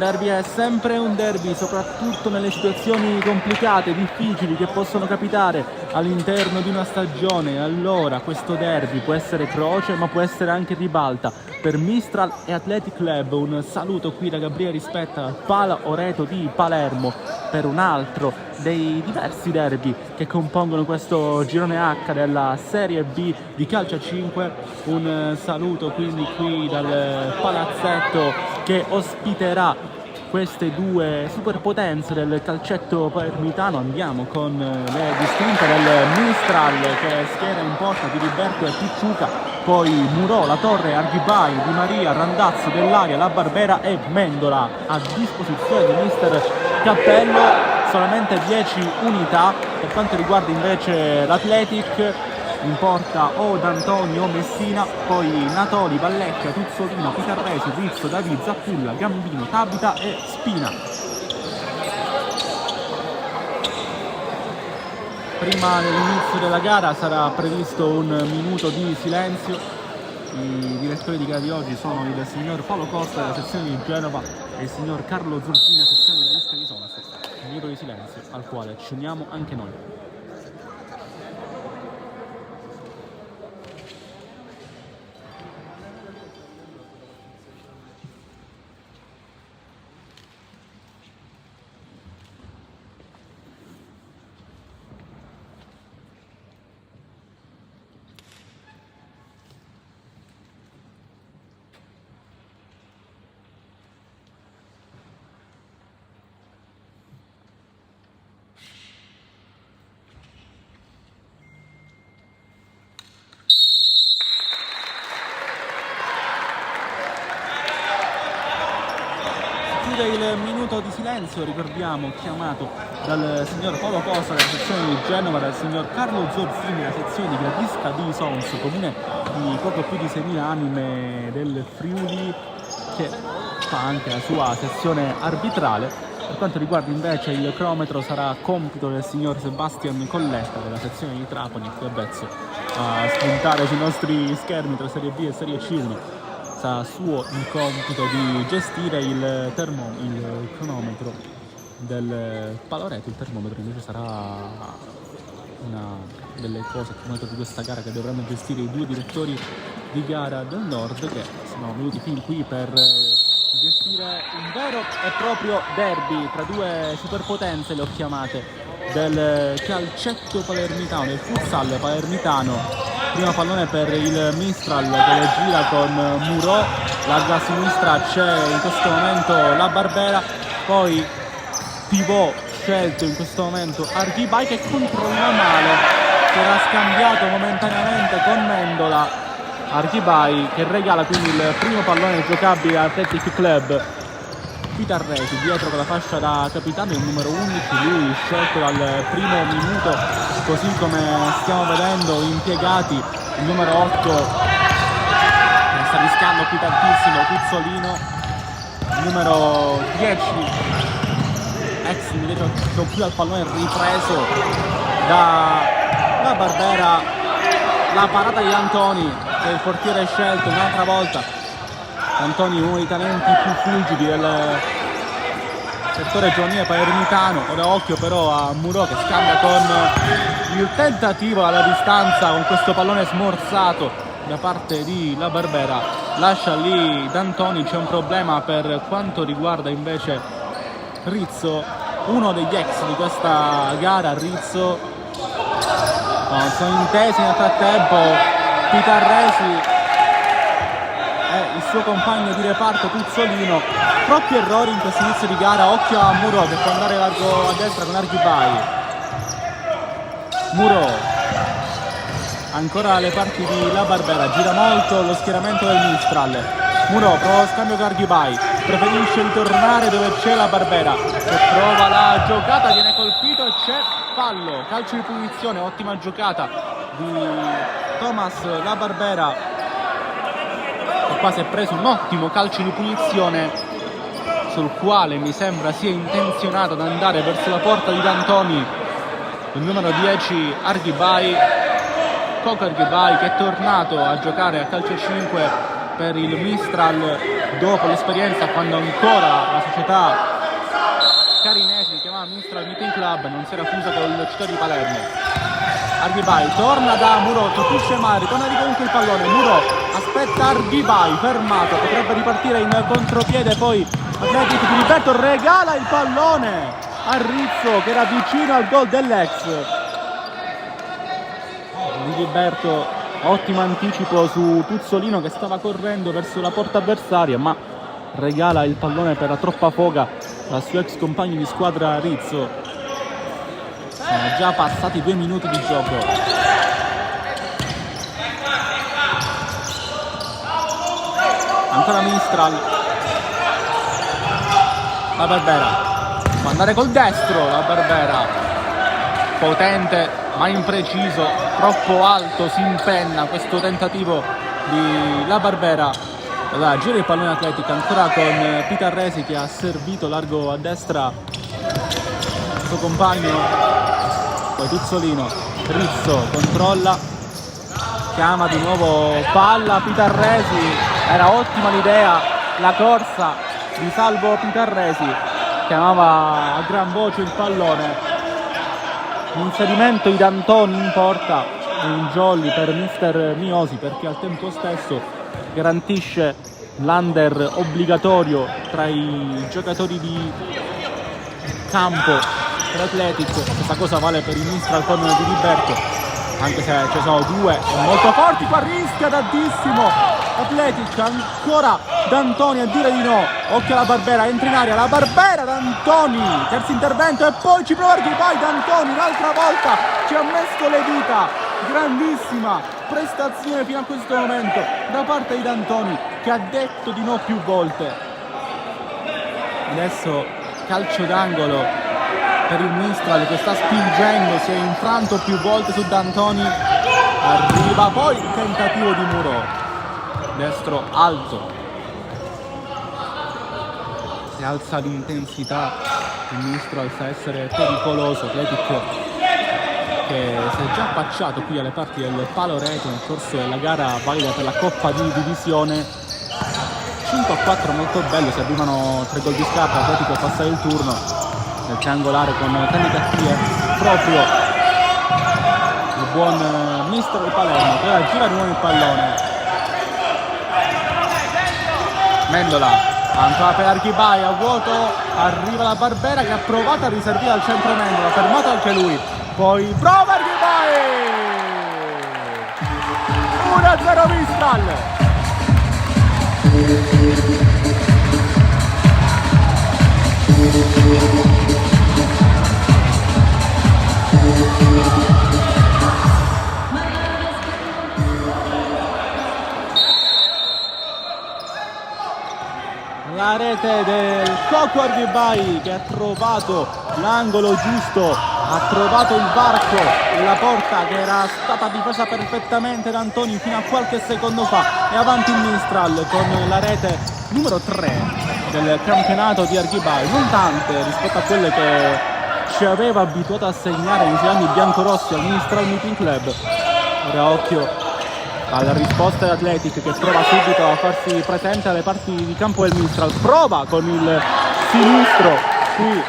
derby è sempre un derby, soprattutto nelle situazioni complicate, difficili che possono capitare all'interno di una stagione. Allora questo derby può essere croce, ma può essere anche ribalta. Per Mistral e Athletic Club un saluto qui da Gabriele Rispetta, Pala Oreto di Palermo, per un altro dei diversi derby che compongono questo girone H della Serie B di calcio a 5. Un saluto quindi qui dal palazzetto che ospiterà queste due superpotenze del calcetto palermitano. Andiamo con le distinte del Mistral, che schiera in porta di Liberto e Picciuca, poi Murò, La Torre, Arghibai, Di Maria, Randazzo, Dell'Aria, La Barbera e Mendola. A disposizione di mister Cappello solamente 10 unità. Per quanto riguarda invece l'Athletic, in porta o D'Antonio o Messina, poi Natoli, Vallecchia, Tuzzolino, Pitarresi, Rizzo, David, Zappulla, Gambino, Tabita e Spina. Prima dell'inizio della gara sarà previsto un minuto di silenzio. I direttori di gara di oggi sono il signor Paolo Costa della sezione di Genova e il signor Carlo Zurzini della sezione di Risca di Sonso. Un minuto di silenzio al quale ci uniamo anche noi. Il minuto di silenzio, ricordiamo, chiamato dal signor Paolo Costa della sezione di Genova, dal signor Carlo Zorzini della sezione di Gradisca di Sonso, comune di poco più di 6.000 anime del Friuli, che fa anche la sua sezione arbitrale. Per quanto riguarda invece il cronometro sarà compito del signor Sebastian Colletta della sezione di Trapani, che abbezzo a spuntare sui nostri schermi tra Serie B e Serie C. Sarà suo il compito di gestire il cronometro del Paloreto. Il termometro invece sarà una delle cose di questa gara che dovranno gestire i due direttori di gara del Nord, che sono venuti fin qui per gestire un vero e proprio derby tra due superpotenze, le ho chiamate, del calcetto palermitano, del futsal palermitano. Primo pallone per il Mistral che le gira con Murò, larga a sinistra c'è in questo momento La Barbera, poi pivot scelto in questo momento Arghibai, che controlla male, si era scambiato momentaneamente con Mendola. Arghibai che regala quindi il primo pallone giocabile all'Athletic Club. Pitarresi dietro con la fascia da capitano, il numero 11, lui scelto dal primo minuto, così come stiamo vedendo impiegati il numero 8 che sta rischiando qui tantissimo, Tuzzolino, il numero 10 ex dietro più al pallone ripreso da La Barbera, la parata di Antoni che il portiere è scelto un'altra volta. Antoni, uno dei talenti più fulgidi del settore giovanile palermitano. Ora occhio però a Murò che scambia con il tentativo alla distanza con questo pallone smorzato da parte di La Barbera. Lascia lì D'Antoni. C'è un problema per quanto riguarda invece Rizzo, uno degli ex di questa gara. Rizzo sono intesi nel frattempo Pitarresi il suo compagno di reparto Tuzzolino. Troppi errori in questo inizio di gara. Occhio a Murò che può andare largo a destra con Arghibai. Murò ancora alle parti di La Barbera, gira molto lo schieramento del Mistral. Murò prova lo scambio con Arghibai, preferisce ritornare dove c'è La Barbera che prova la giocata, viene colpito e c'è fallo, calcio di punizione. Ottima giocata di Thomas La Barbera, qua si è preso un ottimo calcio di punizione sul quale mi sembra sia intenzionato ad andare verso la porta di D'Antoni il numero 10 Arghibai, Coco Arghibai, che è tornato a giocare a calcio 5 per il Mistral dopo l'esperienza, quando ancora la società carinese si chiamava Mistral Meeting Club, non si era fusa con il Città di Palermo. Arghibai torna da Muro, colpisce Mari, torna di comunque il pallone, Muro aspetta Arghibai, fermato, potrebbe ripartire in contropiede, poi Atletico di Liberto regala il pallone a Rizzo che era vicino al gol dell'ex. Di Liberto, ottimo anticipo su Tuzzolino che stava correndo verso la porta avversaria, ma regala il pallone per la troppa foga al suo ex compagno di squadra Rizzo. Sono già passati 2 minuti di gioco. Ancora Mistral. La Barbera può andare col destro, la Barbera potente ma impreciso, troppo alto, si impenna questo tentativo di la Barbera. Allora, gira il pallone Atletica ancora con Pitarresi che ha servito largo a destra il suo compagno, poi Tuzzolino, Rizzo controlla, chiama di nuovo palla Pitarresi, era ottima l'idea, la corsa di Salvo Pitarresi, chiamava a gran voce il pallone. L'inserimento di D'Antoni in porta è un jolly per mister Miosi, perché al tempo stesso garantisce l'under obbligatorio tra i giocatori di campo per Atletico. Questa cosa vale per il Mistral con Di Liberto, anche se ci sono due molto forti. Qua rischia tantissimo Atletico, ancora D'Antoni a dire di no, occhio alla Barbera, entra in aria la Barbera, D'Antoni, terzo intervento e poi ci prova Arghibai, D'Antoni un'altra volta ci ha messo le dita, grandissima prestazione fino a questo momento da parte di D'Antoni che ha detto di no più volte. Adesso calcio d'angolo per il Mistral che sta spingendo, si è infranto più volte su D'Antoni, arriva poi il tentativo di Muro, destro alto, si alza l'intensità, il Mistral sa essere pericoloso. Atletico che si è già affacciato qui alle parti del palo rete nel corso della gara valida per la Coppa di Divisione. 5-4 molto bello, si arrivano 3 gol di scarpa, Atletico a passare il turno nel triangolare con Tanicattie, proprio il buon Mistral di Palermo che ora gira di nuovo il pallone. Mendola, ancora per Arghibai a vuoto, arriva la Barbera che ha provato a riservire al centro Mendola, fermato anche lui, poi prova Arghibai, 1-0 Mistral. La rete del Coco Arghibai che ha trovato l'angolo giusto, ha trovato il varco della porta che era stata difesa perfettamente da Antoni fino a qualche secondo fa, e avanti il Mistral con la rete numero 3 del campionato di Arghibai, non tante rispetto a quelle che ci aveva abituato a segnare nei suoi anni biancorossi al Mistral Meeting Club. Ora occhio alla risposta dell'Athletic che prova subito a farsi presente alle parti di campo del Mistral, prova con il sinistro qui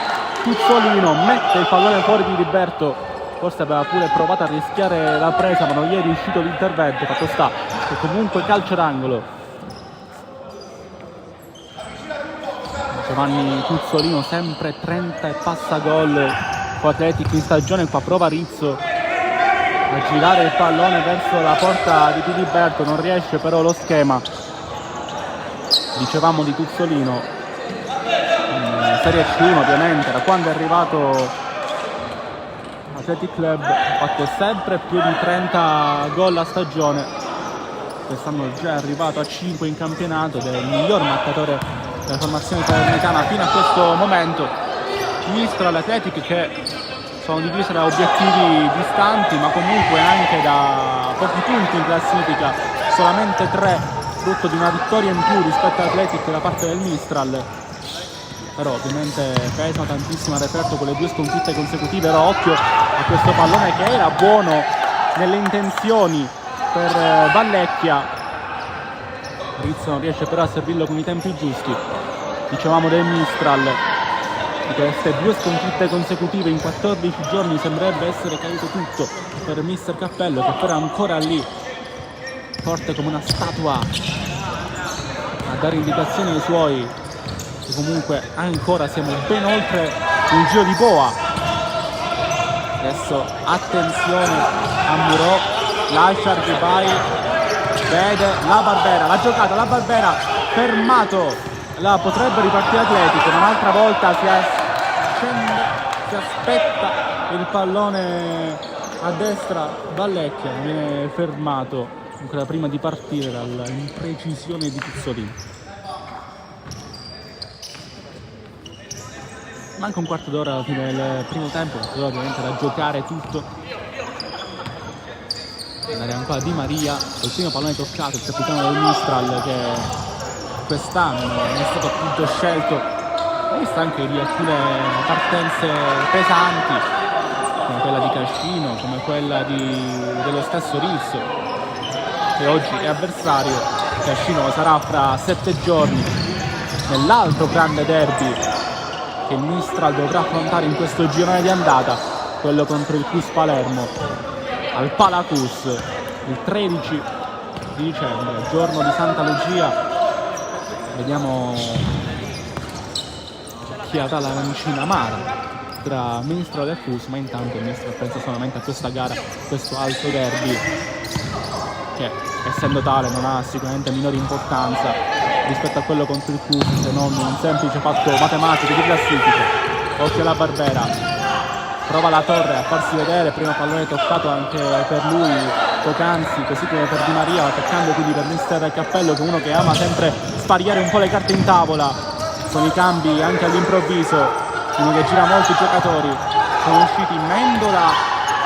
Tuzzolino, mette il pallone fuori di Liberto, forse aveva pure provato a rischiare la presa ma non gli è riuscito l'intervento, fatto sta che comunque calcio d'angolo. Giovanni Tuzzolino sempre 30 e passa gol con Athletic in stagione, qua prova Rizzo a girare il pallone verso la porta di Diliberto, non riesce però lo schema, dicevamo di Tuzzolino, in Serie C1 ovviamente, da quando è arrivato Athletic Club ha fatto sempre più di 30 gol a stagione, quest'anno è già arrivato a 5 in campionato ed è il miglior marcatore della formazione palermitana fino a questo momento. Mistral e Athletic che sono divise da obiettivi distanti ma comunque anche da pochi punti in classifica, solamente 3, frutto di una vittoria in più rispetto all'Athletic da parte del Mistral, però ovviamente pesano tantissimo a referto con le 2 sconfitte consecutive. Era occhio a questo pallone che era buono nelle intenzioni per Vallecchia, Rizzo non riesce però a servirlo con i tempi giusti. Dicevamo del Mistral, di queste 2 sconfitte consecutive in 14 giorni sembrerebbe essere caduto tutto per mister Cappello, che però è ancora lì, forte come una statua, a dare indicazioni ai suoi, che comunque ancora siamo ben oltre il giro di boa. Adesso attenzione a Muro, lascia Argibai, vede la Barbera, l'ha giocata la Barbera, fermato, la potrebbe ripartire Atletico, ma un'altra volta si aspetta il pallone a destra, Vallecchia viene fermato ancora prima di partire dall'imprecisione di Pizzolini. Manca un quarto d'ora alla fine del primo tempo, ovviamente da giocare tutto. Andare ancora Di Maria, il primo pallone toccato, il capitano del Mistral, che quest'anno è stato appunto scelto, ho visto anche di alcune partenze pesanti, come quella di Cascino, come quella dello stesso Rizzo, che oggi è avversario. Cascino sarà fra 7 giorni nell'altro grande derby che il Mistral dovrà affrontare in questo girone di andata, quello contro il Cus Palermo al Palacus il 13 di dicembre, giorno di Santa Lucia. Vediamo chi avrà la mancina amara tra Mistral e Cus, ma intanto il Mistral pensa solamente a questa gara, questo alto derby, che essendo tale non ha sicuramente minore importanza rispetto a quello contro il Cus, se non un semplice fatto matematico di classifica. Occhio alla Barbera, prova la Torre a farsi vedere, primo pallone toccato anche per lui poc'anzi, così come per Di Maria, attaccando quindi per mister Cappello, che è uno che ama sempre spariare un po' le carte in tavola con i cambi anche all'improvviso, uno che gira molti giocatori. Sono usciti Mendola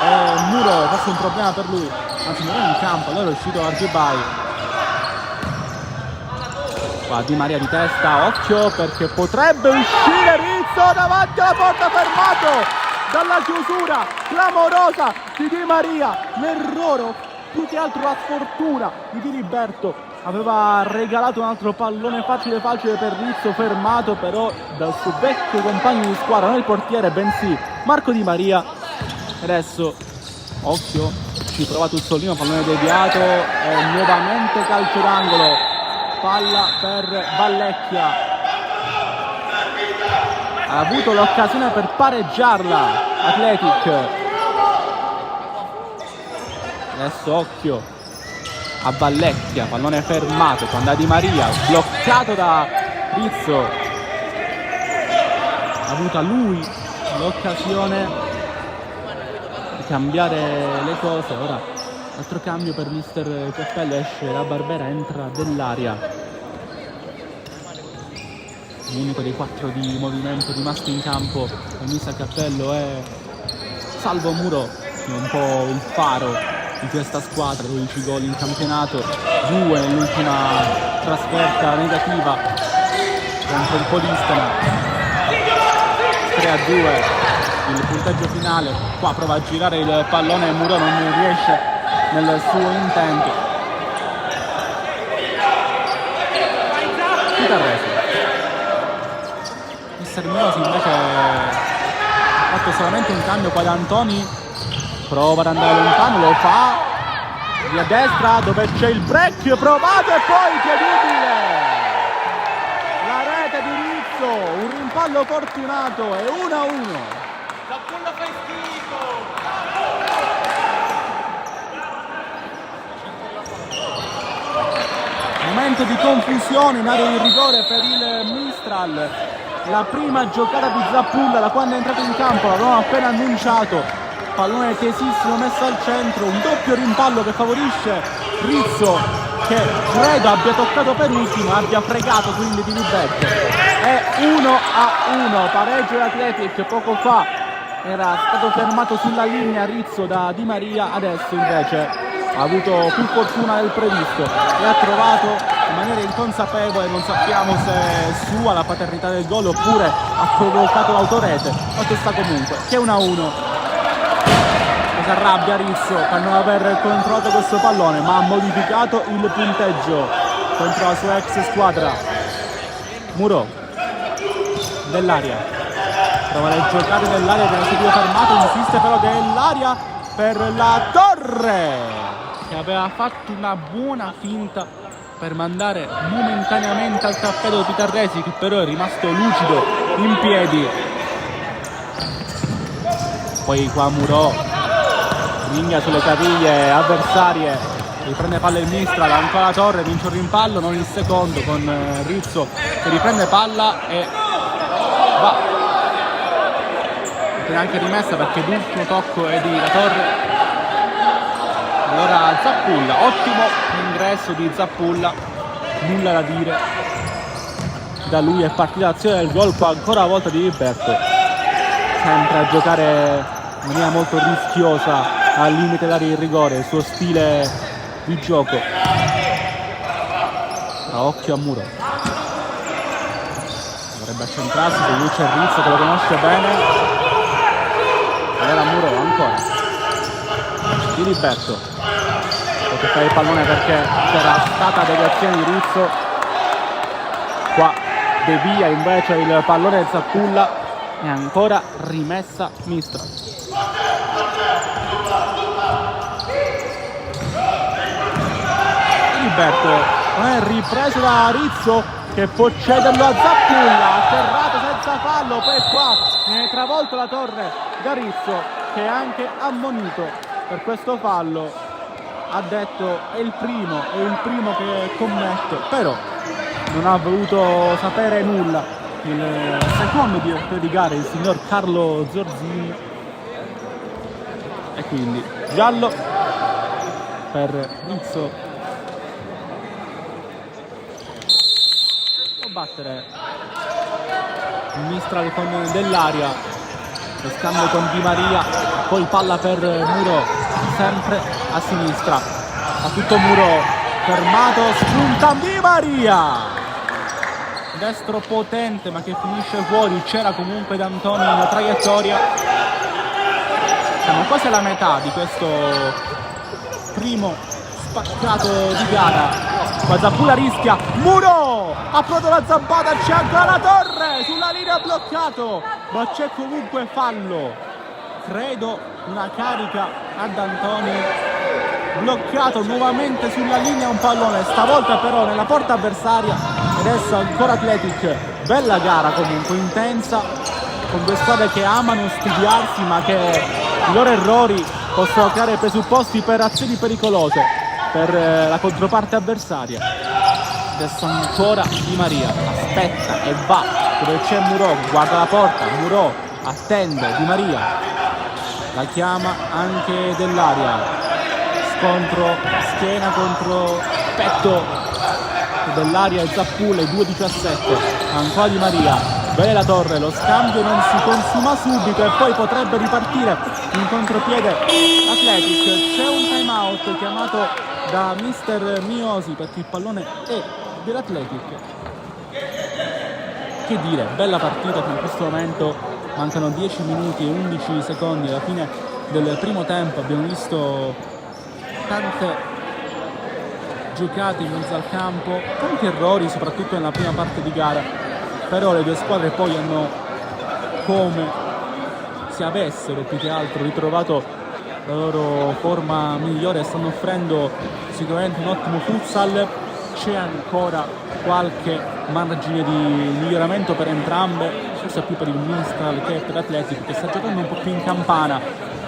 e Muro, forse un problema per lui, anzi non è in campo, allora è uscito Argibai. Qua Di Maria di testa, occhio perché potrebbe uscire Rizzo davanti alla porta, fermato dalla chiusura clamorosa di Di Maria. L'errore, più che altro la sfortuna di Diliberto, aveva regalato un altro pallone facile per Rizzo, fermato però dal suo vecchio compagno di squadra, non il portiere bensì Marco Di Maria. Adesso occhio, ci prova Tuzzolino, pallone deviato e nuovamente calcio d'angolo, palla per Vallecchia. Ha avuto l'occasione per pareggiarla Athletic. Adesso occhio a Vallecchia, pallone fermato quando a Di Maria, bloccato da Rizzo. Ha avuto lui l'occasione di cambiare le cose. Ora altro cambio per mister Cappello, esce la Barbera, entra Dell'Aria, l'unico dei 4 di movimento rimasti in campo. Il mister Cappello è Salvo Muro, che è un po' il faro di questa squadra, 12 gol in campionato, 2 nell'ultima trasferta negativa contro il Polistena, 3-2 il punteggio finale. Qua prova a girare il pallone e Muro non riesce nel suo intento. Chitarresi, mister Miosi invece ha fatto solamente un cambio qua da Antoni, prova ad andare lontano, lo fa via destra dove c'è il break, provato e poi incredibile la rete di Rizzo, un rimpallo fortunato e 1-1. Momento di confusione in area di rigore per il Mistral. La prima giocata di Zappulla da quando è entrato in campo, l'avevamo appena annunciato, pallone tesissimo messo al centro, un doppio rimpallo che favorisce Rizzo, che credo abbia toccato per ultimo, abbia fregato quindi di Liberto. È 1-1, pareggio dell'Athletic. Poco fa era stato fermato sulla linea Rizzo da Di Maria, adesso invece ha avuto più fortuna del previsto e ha trovato in maniera inconsapevole, non sappiamo se è sua la paternità del gol oppure ha provocato l'autorete, fatto sta comunque che è 1-1. Si arrabbia Rizzo per non aver controllato questo pallone, ma ha modificato il punteggio contro la sua ex squadra. Muro Dell'Aria trova le giocate dell'Aria, viene subito fermato, insiste però Dell'Aria per la Torre, che aveva fatto una buona finta per mandare momentaneamente al tappeto Pitarresi, che però è rimasto lucido in piedi. Poi qua Muro ringhia sulle caviglie avversarie, riprende palla il Mistral, ancora la Torre, vince un rimpallo, non il secondo, con Rizzo che riprende palla e va. Viene anche rimessa perché l'ultimo tocco è di La Torre. Allora Zappulla, ottimo ingresso di Zappulla, nulla da dire. Da lui è partita l'azione del gol, qua ancora una volta di Liberto, sempre a giocare in maniera molto rischiosa al limite dell'area di rigore, il suo stile di gioco. Però occhio a Muro, dovrebbe accentrarsi, se lui c'è Rizzo che lo conosce bene. Allora Muro ancora di Liberto, può toccare il pallone perché c'era stata deviazione di Rizzo, qua devia invece il pallone del Zappulla e ancora rimessa Mistral. Liberto non è ripreso da Rizzo che può cederlo a Zappulla, atterrato senza fallo, poi qua viene travolto La Torre da Rizzo, che è anche ammonito per questo fallo. Ha detto è il primo che commette, però non ha voluto sapere nulla il secondo direttore di gara, il signor Carlo Zorzini, e quindi giallo per Rizzo. Può battere Mistral con Dell'Aria, lo scambio con Di Maria, poi palla per Muro, sempre a sinistra, a tutto Muro, fermato, spunta Di Maria, destro potente ma che finisce fuori. C'era comunque D'Antoni in traiettoria. Siamo quasi alla metà di questo primo spaccato di gara. Qua Zappulla rischia, Muro ha provato la zampata, c'è ancora La Torre sulla linea, bloccato, ma c'è comunque fallo, credo una carica a D'Antoni, bloccato nuovamente sulla linea un pallone, stavolta però nella porta avversaria. Adesso ancora Athletic, bella gara comunque, intensa, con due squadre che amano studiarsi ma che i loro errori possono creare presupposti per azioni pericolose per la controparte avversaria. Adesso ancora Di Maria, aspetta e va dove c'è Muro, guarda la porta, Muro attende, Di Maria la chiama anche Dell'Aria, scontro schiena contro petto Dell'Aria e Zappulla, 2-17, ancora Di Maria, bene La Torre, lo scambio non si consuma subito e poi potrebbe ripartire in contropiede Athletic. C'è un time out chiamato da mister Miosi perché il pallone è dell'Athletic. Che dire, bella partita che in questo momento mancano 10 minuti e 11 secondi alla fine del primo tempo. Abbiamo visto tante giocate in mezzo al campo, tanti errori soprattutto nella prima parte di gara, però le due squadre poi hanno, come se avessero più che altro ritrovato la loro forma migliore e stanno offrendo sicuramente un ottimo futsal. C'è ancora qualche margine di miglioramento per entrambe, forse più per il Mistral che per l'Athletic, che sta giocando un po' più in campana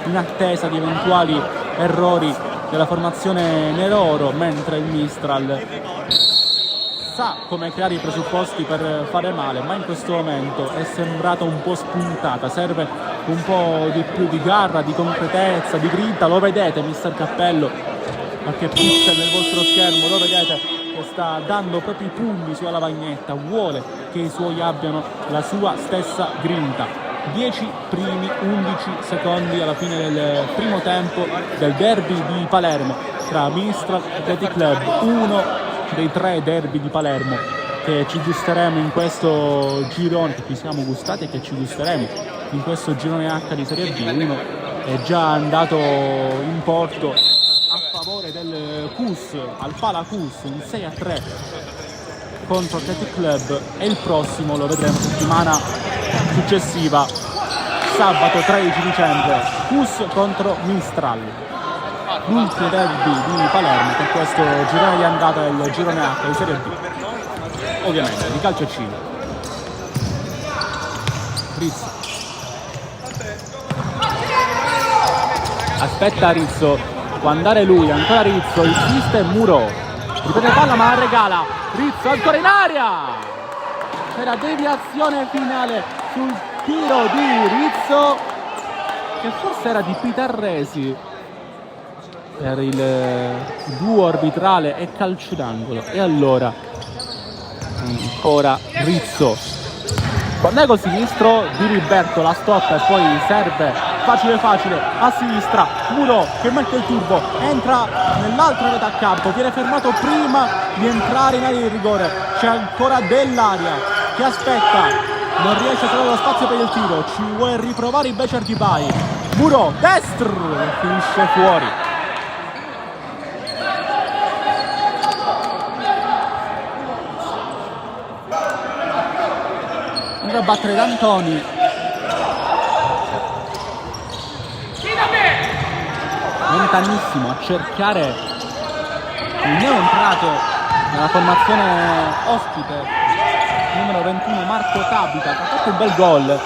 in attesa di eventuali errori della formazione nero-oro, mentre il Mistral sa come creare i presupposti per fare male, ma in questo momento è sembrata un po' spuntata. Serve un po' di più di garra, di concretezza, di grinta. Lo vedete mister Cappello, qualche pixel nel vostro schermo, lo vedete che sta dando proprio i pugni sulla lavagnetta, vuole che i suoi abbiano la sua stessa grinta. 10 primi 11 secondi alla fine del primo tempo del derby di Palermo tra Mistral e Athletic Club, uno dei 3 derby di Palermo che ci gusteremo in questo girone, che ci siamo gustati e che ci gusteremo in questo girone H di Serie B. Uno è già andato in porto a favore del Cus, al Pala Cus, un 6-3 contro Athletic Club, e il prossimo lo vedremo settimana successiva, sabato 13 dicembre, Cus contro Mistral, l'ultimo derby di Palermo per questo girone di andata del girone H di Serie B, ovviamente di calcio Cile. Rizzo aspetta Rizzo, può andare lui, ancora Rizzo, il twist è Muro, ripete palla ma la regala, Rizzo ancora in aria, c'era deviazione finale sul tiro di Rizzo che forse era di Pitarresi per il duo arbitrale e calcio d'angolo, e allora ancora Rizzo, nego sinistro di Riberto, la stoppa e poi serve facile a sinistra, Muro che mette il turbo, entra nell'altra metà campo, viene fermato prima di entrare in area di rigore, c'è ancora Dell'Aria che aspetta, non riesce a trovare lo spazio per il tiro, ci vuole riprovare invece Ardibai, Muro destro, finisce fuori. A battere D'Antoni, lontanissimo a cercare il neoentrato nella formazione ospite numero 21 Marco Capita, che ha fatto un bel gol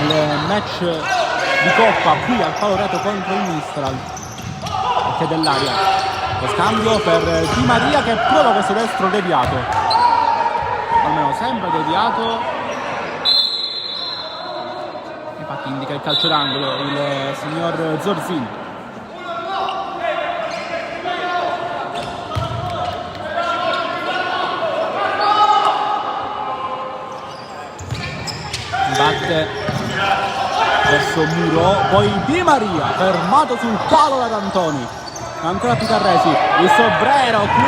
nel match di Coppa qui al Palo Reto contro il Mistral, che è Dell'Aria, lo scambio per Di Maria che prova questo destro deviato, almeno sembra deviato, infatti indica il calcio d'angolo il signor Zorzini. Batte verso Muro, poi Di Maria fermato sul palo da D'Antoni, ancora Pitarresi, il Sobrero qui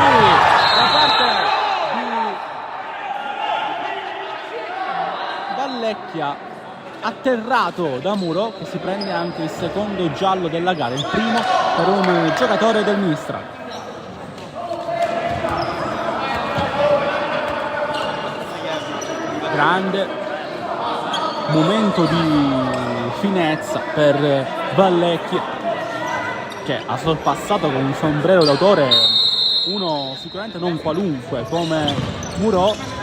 da parte Vallecchia, atterrato da Muro, che si prende anche il secondo giallo della gara, il primo per un giocatore del Mistral. Grande momento di finezza per Vallecchia, che ha sorpassato con un sombrero d'autore uno sicuramente non qualunque come Muro.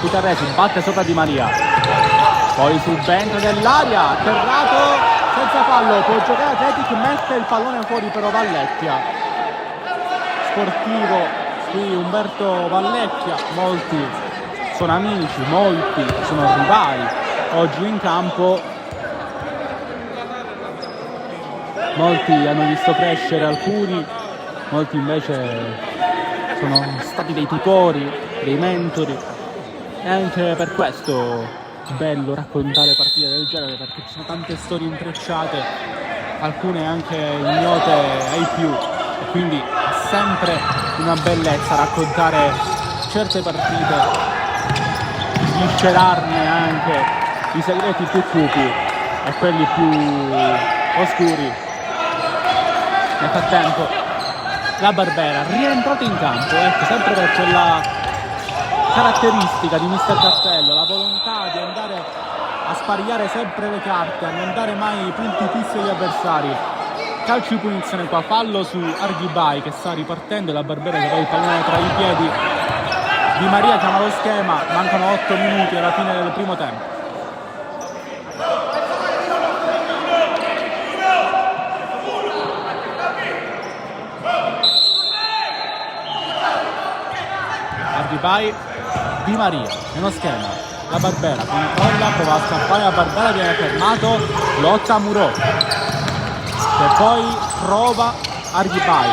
Pitarresi batte sopra Di Maria, poi subentro Dell'Aria, atterrato senza fallo, può giocare Athletic, mette il pallone fuori però Vallecchia, sportivo qui Umberto Vallecchia, molti sono amici, molti sono rivali oggi in campo, molti hanno visto crescere alcuni, molti invece sono stati dei tutori, dei mentori. E anche per questo è bello raccontare partite del genere, perché ci sono tante storie intrecciate, alcune anche ignote ai più, e quindi è sempre una bellezza raccontare certe partite, sviscerarne anche i segreti più cupi e quelli più oscuri. Nel frattempo la Barbera rientrata in campo, ecco, sempre per quella caratteristica di Mister Castello, la volontà di andare a sparigliare sempre le carte, a non dare mai punti fissi agli avversari. Calcio di punizione qua, fallo su Ardibai che sta ripartendo, la Barbera che va il pallone tra i piedi Di Maria, chiama lo schema, mancano 8 minuti alla fine del primo tempo. Ardibai, Di Maria, nello schema, la Barbera controlla, prova a scappare, la Barbera viene fermato, lotta Muro, che poi prova Ardibai,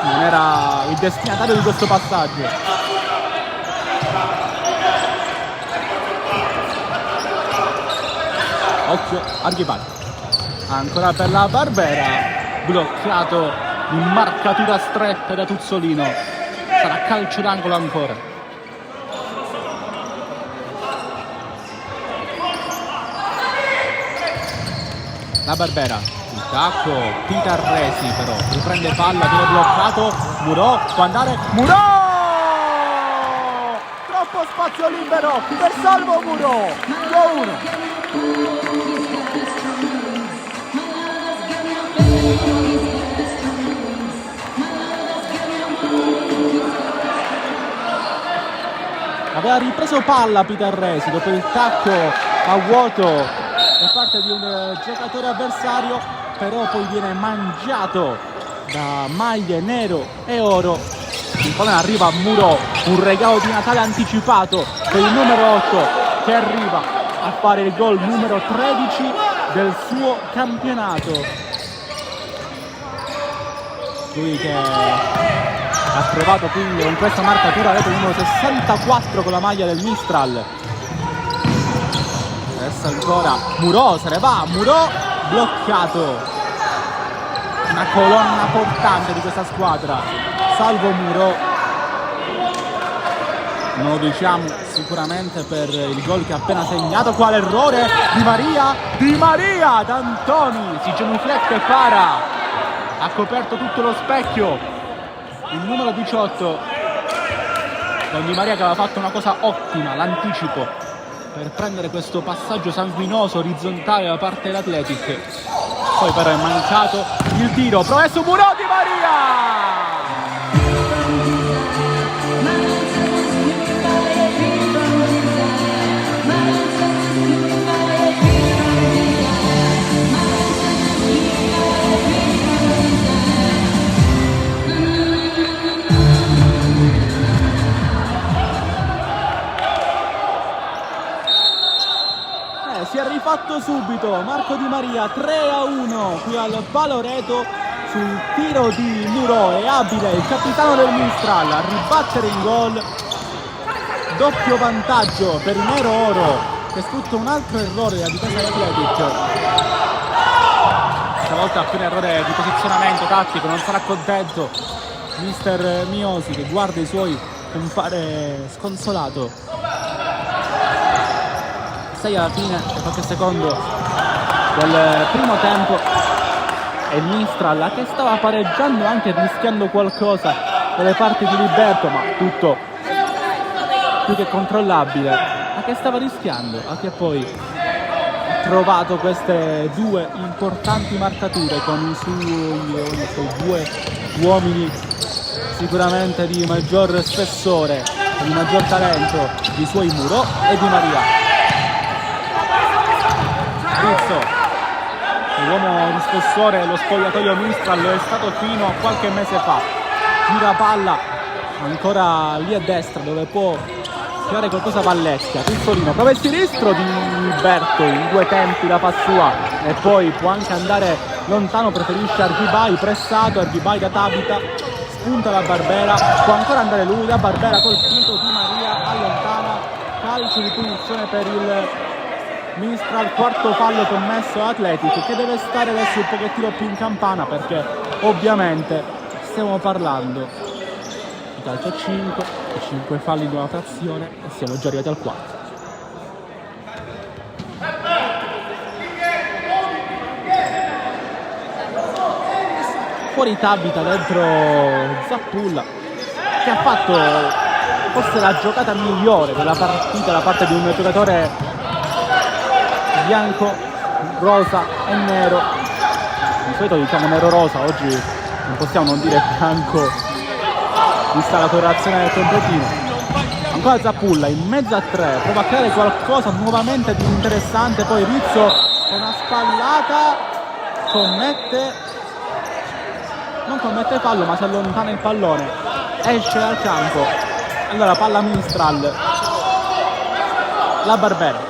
non era il destinatario di questo passaggio. Occhio, Ardibai, ancora per la Barbera, bloccato in marcatura stretta da Tuzzolino. Sarà calcio d'angolo ancora. La Barbera, il Tacco, Pitarresi però riprende palla, viene bloccato, Murò può andare, Murò! Troppo spazio libero per Salvo Murò, 2-1. Aveva ripreso palla Pitarresi dopo il tacco a vuoto da parte di un giocatore avversario, però poi viene mangiato da maglie nero e oro. Il pallone arriva a Murò, un regalo di Natale anticipato per il numero 8 che arriva a fare il gol numero 13 del suo campionato. Lui che ha trovato quindi con questa marcatura rete numero 64 con la maglia del Mistral. Adesso ancora Murò, se ne va, Murò bloccato. Una colonna portante di questa squadra, Salvo Murò. Non lo diciamo sicuramente per il gol che ha appena segnato. Quale errore Di Maria, Di Maria, D'Antoni si genuflette e para. Ha coperto tutto lo specchio il numero 18 con Di Maria, che aveva fatto una cosa ottima, l'anticipo per prendere questo passaggio sanguinoso orizzontale da parte dell'Athletic. Poi però è mancato il tiro, prova su Murò, Di Maria! Si è rifatto subito Marco Di Maria, 3-1 qui al Valoreto sul tiro di Murò. È abile il capitano del Mistral a ribattere il gol. Doppio vantaggio per il Nero Oro, che sfrutta un altro errore della difesa dell'Athletic. Stavolta più un errore di posizionamento tattico, non sarà contento mister Miosi, che guarda i suoi con fare sconsolato. 6 alla fine e qualche secondo del primo tempo, e il Mistral che stava pareggiando, anche rischiando qualcosa dalle parti di Liberto, ma tutto più che controllabile, ma che stava rischiando, anche poi ha trovato queste due importanti marcature con i suoi due uomini sicuramente di maggior spessore, di maggior talento, i suoi Murò e Di Maria. L'uomo di spessore dello spogliatoio Mistral lo è stato fino a qualche mese fa. Gira palla ancora lì a destra dove può creare qualcosa Vallecchia. Pistolino, prova il sinistro di Berto in due tempi da fa sua, e poi può anche andare lontano, preferisce Arghibay, pressato, Arghibay da Tabita, spunta la Barbera, può ancora andare lui, la Barbera colpito, Di Maria allontana, calcio di punizione per il Mistral, quarto fallo commesso Athletic, che deve stare adesso un pochettino più in campana, perché ovviamente stiamo parlando di calcio a 5 falli in una frazione e siamo già arrivati al 4. Fuori Tabita, dentro Zappulla, che ha fatto forse la giocata migliore della partita da parte di un giocatore bianco, rosa e nero. Di solito diciamo nero-rosa, oggi non possiamo non dire bianco vista la colorazione del completino. Ancora Zappulla in mezzo a 3, prova a creare qualcosa nuovamente di interessante, poi Rizzo con una spallata non commette fallo, ma si allontana il pallone, esce dal campo. Allora palla Mistral, la Barbera,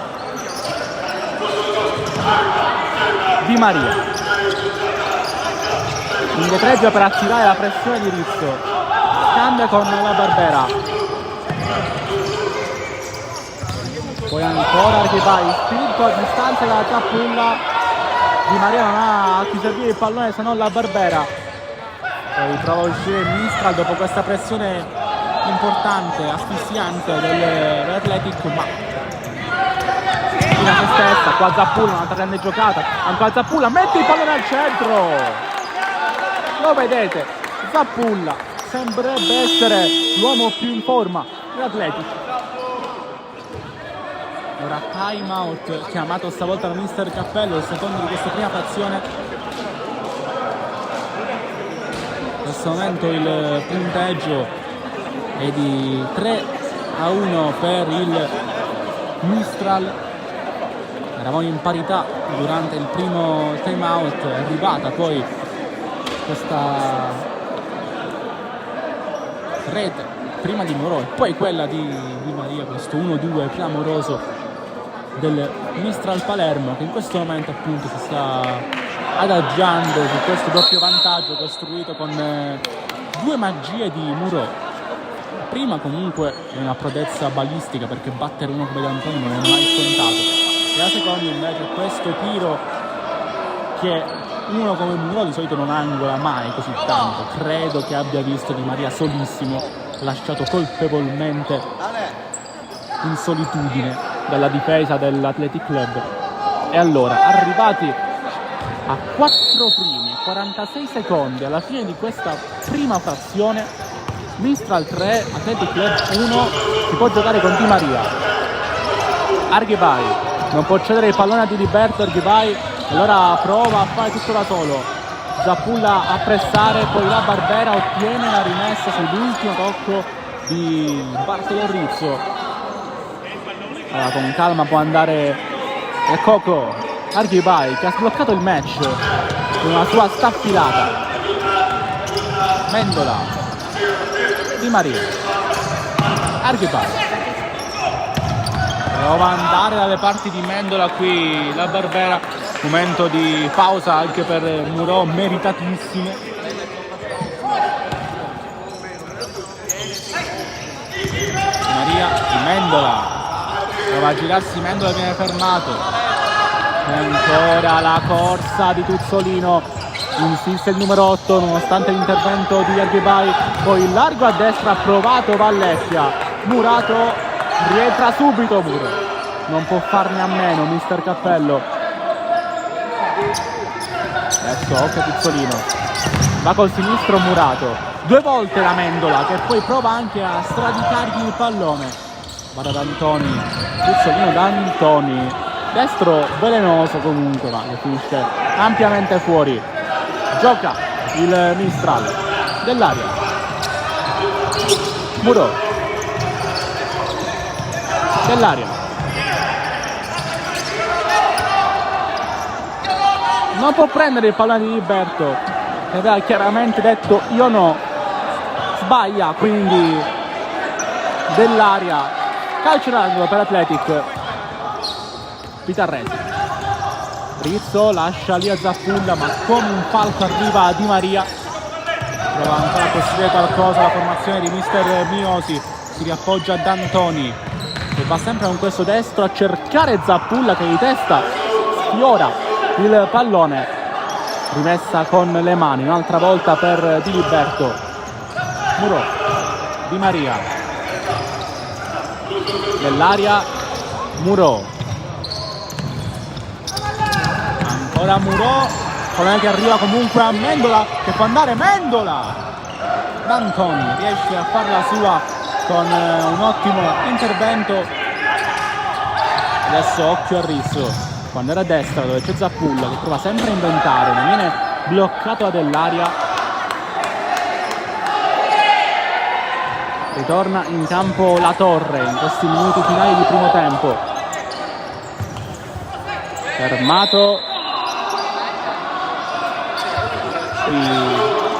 Di Maria indietreggia per attirare la pressione di Rizzo, cambia con la Barbera, poi ancora Arghibay spinto a distanza dalla Zappulla. Di Maria non ha a chi servire il pallone se non la Barbera, poi prova a uscire il Mistral dopo questa pressione importante, asfissiante dell'Athletic, ma domina se stessa, qua Zappulla, un'altra grande giocata, ancora Zappulla, mette il pallone al centro, lo vedete, Zappulla sembrerebbe essere l'uomo più in forma dell'Athletic. Ora time out chiamato stavolta da mister Cappello, il secondo di questa prima frazione. In questo momento il punteggio è di 3-1 per il Mistral. Eravamo in parità durante il primo time out, è arrivata poi questa rete prima di Moro e poi quella di Maria, questo 1-2 clamoroso del Mistral Palermo, che in questo momento appunto si sta adagiando su questo doppio vantaggio costruito con due magie di Muro. Prima comunque è una prodezza balistica, perché battere uno come D'Antoni non è mai scontato, e la seconda invece questo tiro che uno come Muro di solito non angola mai così tanto. Credo che abbia visto Di Maria solissimo, lasciato colpevolmente in solitudine dalla difesa dell'Athletic Club. E allora, arrivati a 4 primi, 46 secondi alla fine di questa prima frazione, Mistral 3, Athletic Club 1, si può giocare con Di Maria. Arghibay non può cedere il pallone a Diliberto, Arghibay allora prova a fare tutto da solo, Zappulla a pressare, poi la Barbera ottiene la rimessa sull'ultimo tocco di Bartolo Rizzo. Allora con calma può andare Coco, Arghibay che ha sbloccato il match con una sua staffilata. Mendola, Di Maria, Arghibay prova ad andare dalle parti di Mendola, qui la Barbera, momento di pausa anche per Muro, meritatissimo. Di Maria, di Mendola, prova a girarsi, Mendola viene fermato, e ancora la corsa di Tuzzolino, insiste il numero 8 nonostante l'intervento di Arghibay, poi largo a destra, provato Vallecchia, Murato rientra subito, Muro non può farne a meno mister Cappello. Adesso occhio Tuzzolino, va col sinistro Murato, due volte la Mendola che poi prova anche a stradicargli il pallone, va da D'Antoni, Tuzzolino, D'Antoni, destro velenoso comunque, ma che finisce ampiamente fuori. Gioca il Mistral dell'aria, Muro dell'aria, non può prendere il pallone di Liberto, che aveva chiaramente detto io no, sbaglia, quindi dell'aria, calcio d'angolo per Athletic. Pitarresi, Rizzo lascia lì a Zappulla, ma come un falco arriva Di Maria, prova ancora a costruire qualcosa la formazione di mister Miosi, si riappoggia a D'Antoni che va sempre con questo destro a cercare Zappulla che di testa sfiora il pallone, rimessa con le mani un'altra volta per Diliberto. Muro, Di Maria nell'aria, Muro, ora Muro, pallone che arriva comunque a Mendola, che può andare Mendola, D'Antoni riesce a farla sua con un ottimo intervento. Adesso occhio a Rizzo, quando era a destra dove c'è Zappulla che prova sempre a inventare, non viene bloccato da dell'aria. Ritorna in campo La Torre in questi minuti finali di primo tempo, fermato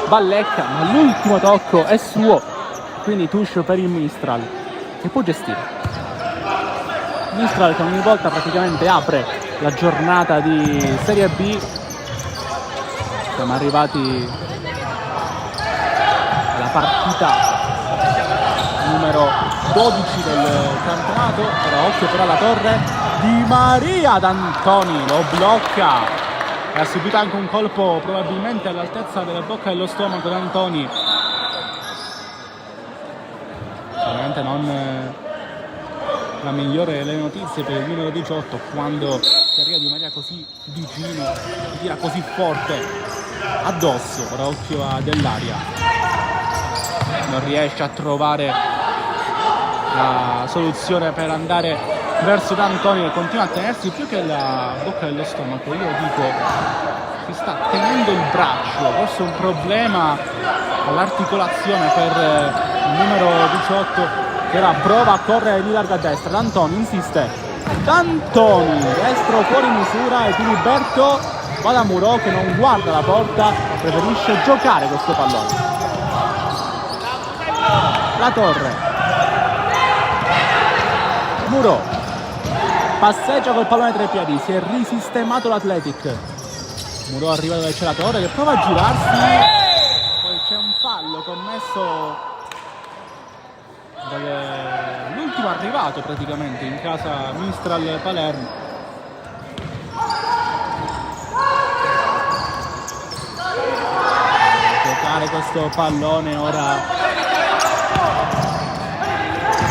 Vallecca, ma l'ultimo tocco è suo, quindi touche per il Mistral che può gestire. Mistral che ogni volta praticamente apre la giornata di Serie B. Siamo arrivati alla partita numero 12 del campionato. Ora occhio però alla Torre, Di Maria, D'Antoni lo blocca e ha subito anche un colpo probabilmente all'altezza della bocca e dello stomaco D'Antoni. Ovviamente non la migliore delle notizie per il numero 18 quando si arriva Di Maria così vicino, si tira così forte addosso. Ora occhio a Dell'Aria, non riesce a trovare la soluzione per andare verso D'Antoni, che continua a tenersi più che la bocca dello stomaco. Io dico, si sta tenendo il braccio, forse un problema all'articolazione per il numero 18, che ora prova a correre di larga a destra. D'Antoni insiste, D'Antoni destro fuori misura e Diliberto va da Muro, che non guarda la porta, preferisce giocare questo pallone. La Torre, Muro passeggia col pallone tra i piedi, si è risistemato l'Athletic. Muro arriva dove c'è la Torre, che prova a girarsi, poi c'è un fallo commesso dall'ultimo arrivato praticamente in casa Mistral Palermo. Giocare questo pallone ora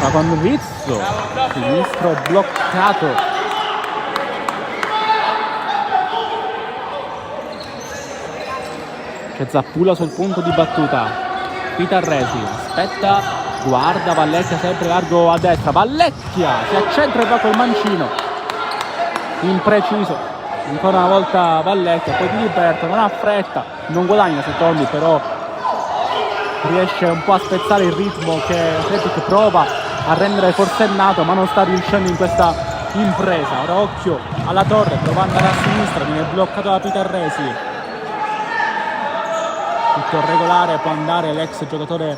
va con Rizzo, sinistro bloccato. C'è Zappula sul punto di battuta, Pitarresi aspetta, guarda Vallecchia sempre largo a destra, Vallecchia si accentra e va col mancino impreciso, ancora una volta Vallecchia, poi Diliberto non ha fretta, non guadagna secondi, però riesce un po' a spezzare il ritmo che Athletic prova a rendere forsennato, ma non sta riuscendo in questa impresa. Ora occhio alla Torre, prova ad andare a sinistra, viene bloccato da Pitarresi. Tutto regolare, può andare l'ex giocatore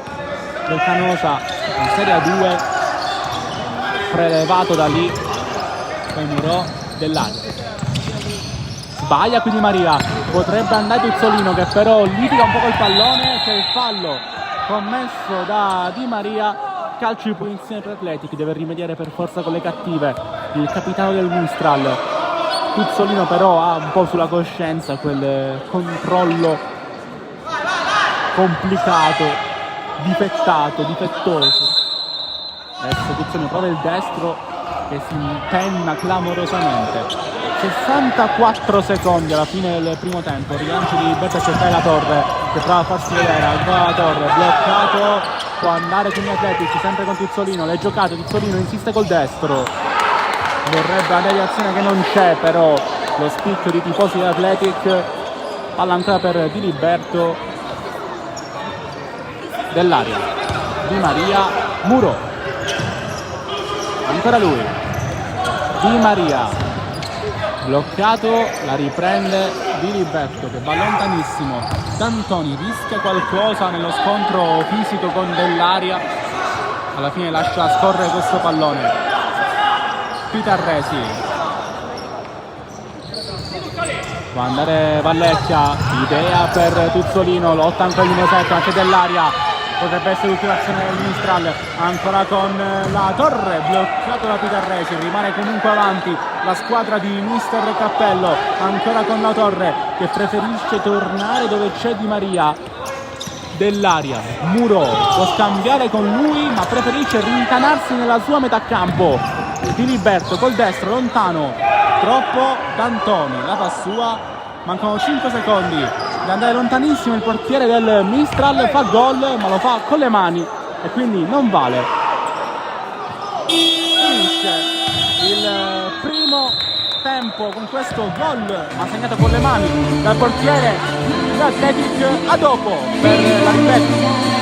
del Canosa in Serie A2, prelevato da lì, poi Muro. Dell'Aria sbaglia, quindi Maria, potrebbe andare Tuzzolino, che però litiga un po' col pallone. C'è il fallo commesso da Di Maria, calcio di punizione per Athletic, deve rimediare per forza con le cattive il capitano del Mistral. Tuzzolino però ha un po' sulla coscienza quel controllo complicato, difettoso. Adesso Tuzzolino prova il destro che si impenna clamorosamente. 64 secondi alla fine del primo tempo, rilancio di Berta, cercare la Torre che prova a farsi vedere, ancora la Torre, bloccato, può andare con gli Athletic, sempre con Tuzzolino, le giocate, Tuzzolino insiste col destro, vorrebbe una deviazione che non c'è, però lo spicchio di tifosi di Athletic, palla ancora per Diliberto. Dell'Aria, Di Maria, Muro, ancora lui, Di Maria bloccato, la riprende Diliberto che va lontanissimo. D'Antoni rischia qualcosa nello scontro fisico con Dell'Aria, alla fine lascia scorrere questo pallone. Pitarresi, può andare Vallecchia, idea per Tuzzolino, lotta ancora il numero 7, ma c'è Dell'Aria, potrebbe essere l'ultima azione del Mistral, ancora con la Torre, bloccato da Pitarresi, rimane comunque avanti la squadra di Mister Cappello, ancora con la Torre che preferisce tornare dove c'è Di Maria. Dell'Aria, Muro può scambiare con lui ma preferisce rintanarsi nella sua metà campo. Diliberto col destro lontano, troppo, D'Antoni la fa sua, mancano 5 secondi da andare lontanissimo, il portiere del Mistral fa gol ma lo fa con le mani e quindi non vale. Finisce il primo tempo con questo gol ma segnato con le mani dal portiere dell'Athletic. A dopo per la ripresa.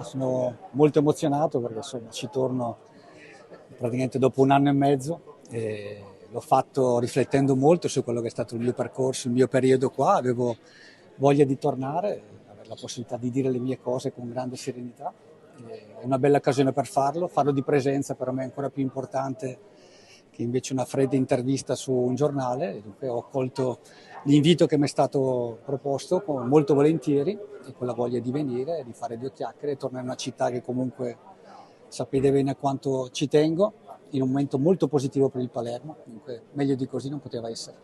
Sono molto emozionato perché insomma ci torno praticamente dopo 1 anno e mezzo e l'ho fatto riflettendo molto su quello che è stato il mio percorso, il mio periodo qua, avevo voglia di tornare, aver la possibilità di dire le mie cose con grande serenità. È una bella occasione per farlo di presenza per me è ancora più importante che invece una fredda intervista su un giornale, e dunque ho accolto l'invito che mi è stato proposto molto volentieri e con la voglia di venire, di fare due chiacchiere e tornare in una città che comunque sapete bene quanto ci tengo, in un momento molto positivo per il Palermo, dunque meglio di così non poteva essere.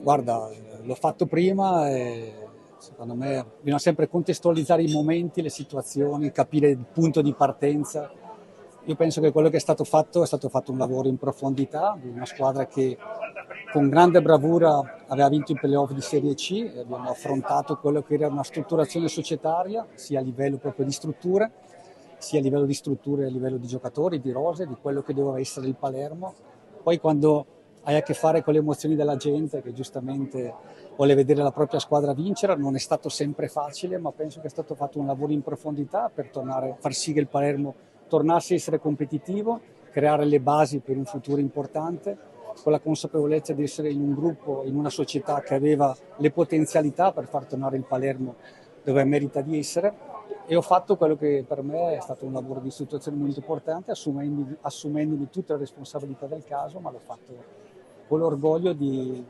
Guarda, l'ho fatto prima e secondo me bisogna sempre contestualizzare i momenti, le situazioni, capire il punto di partenza. Io penso che quello che è stato fatto un lavoro in profondità di una squadra che con grande bravura aveva vinto i playoff di Serie C e abbiamo affrontato quello che era una strutturazione societaria, sia a livello proprio di strutture, sia a livello di strutture, a livello di giocatori, di rose, di quello che doveva essere il Palermo. Poi quando hai a che fare con le emozioni della gente che giustamente vuole vedere la propria squadra vincere, non è stato sempre facile, ma penso che è stato fatto un lavoro in profondità per far sì che il Palermo tornasse a essere competitivo, creare le basi per un futuro importante, con la consapevolezza di essere in un gruppo, in una società che aveva le potenzialità per far tornare il Palermo dove merita di essere, e ho fatto quello che per me è stato un lavoro di istruzione molto importante, assumendomi tutte le responsabilità del caso, ma l'ho fatto con l'orgoglio di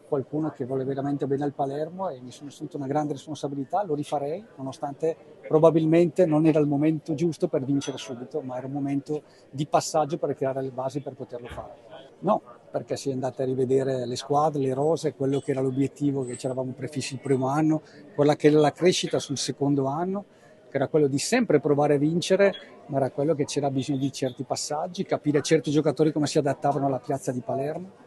qualcuno che vuole veramente bene al Palermo e mi sono assunto una grande responsabilità, lo rifarei, nonostante probabilmente non era il momento giusto per vincere subito, ma era un momento di passaggio per creare le basi per poterlo fare. No, perché si è andate a rivedere le squadre, le rose, quello che era l'obiettivo che ci eravamo prefissi il primo anno, quella che era la crescita sul secondo anno, che era quello di sempre provare a vincere, ma era quello che c'era bisogno di certi passaggi, capire certi giocatori come si adattavano alla piazza di Palermo.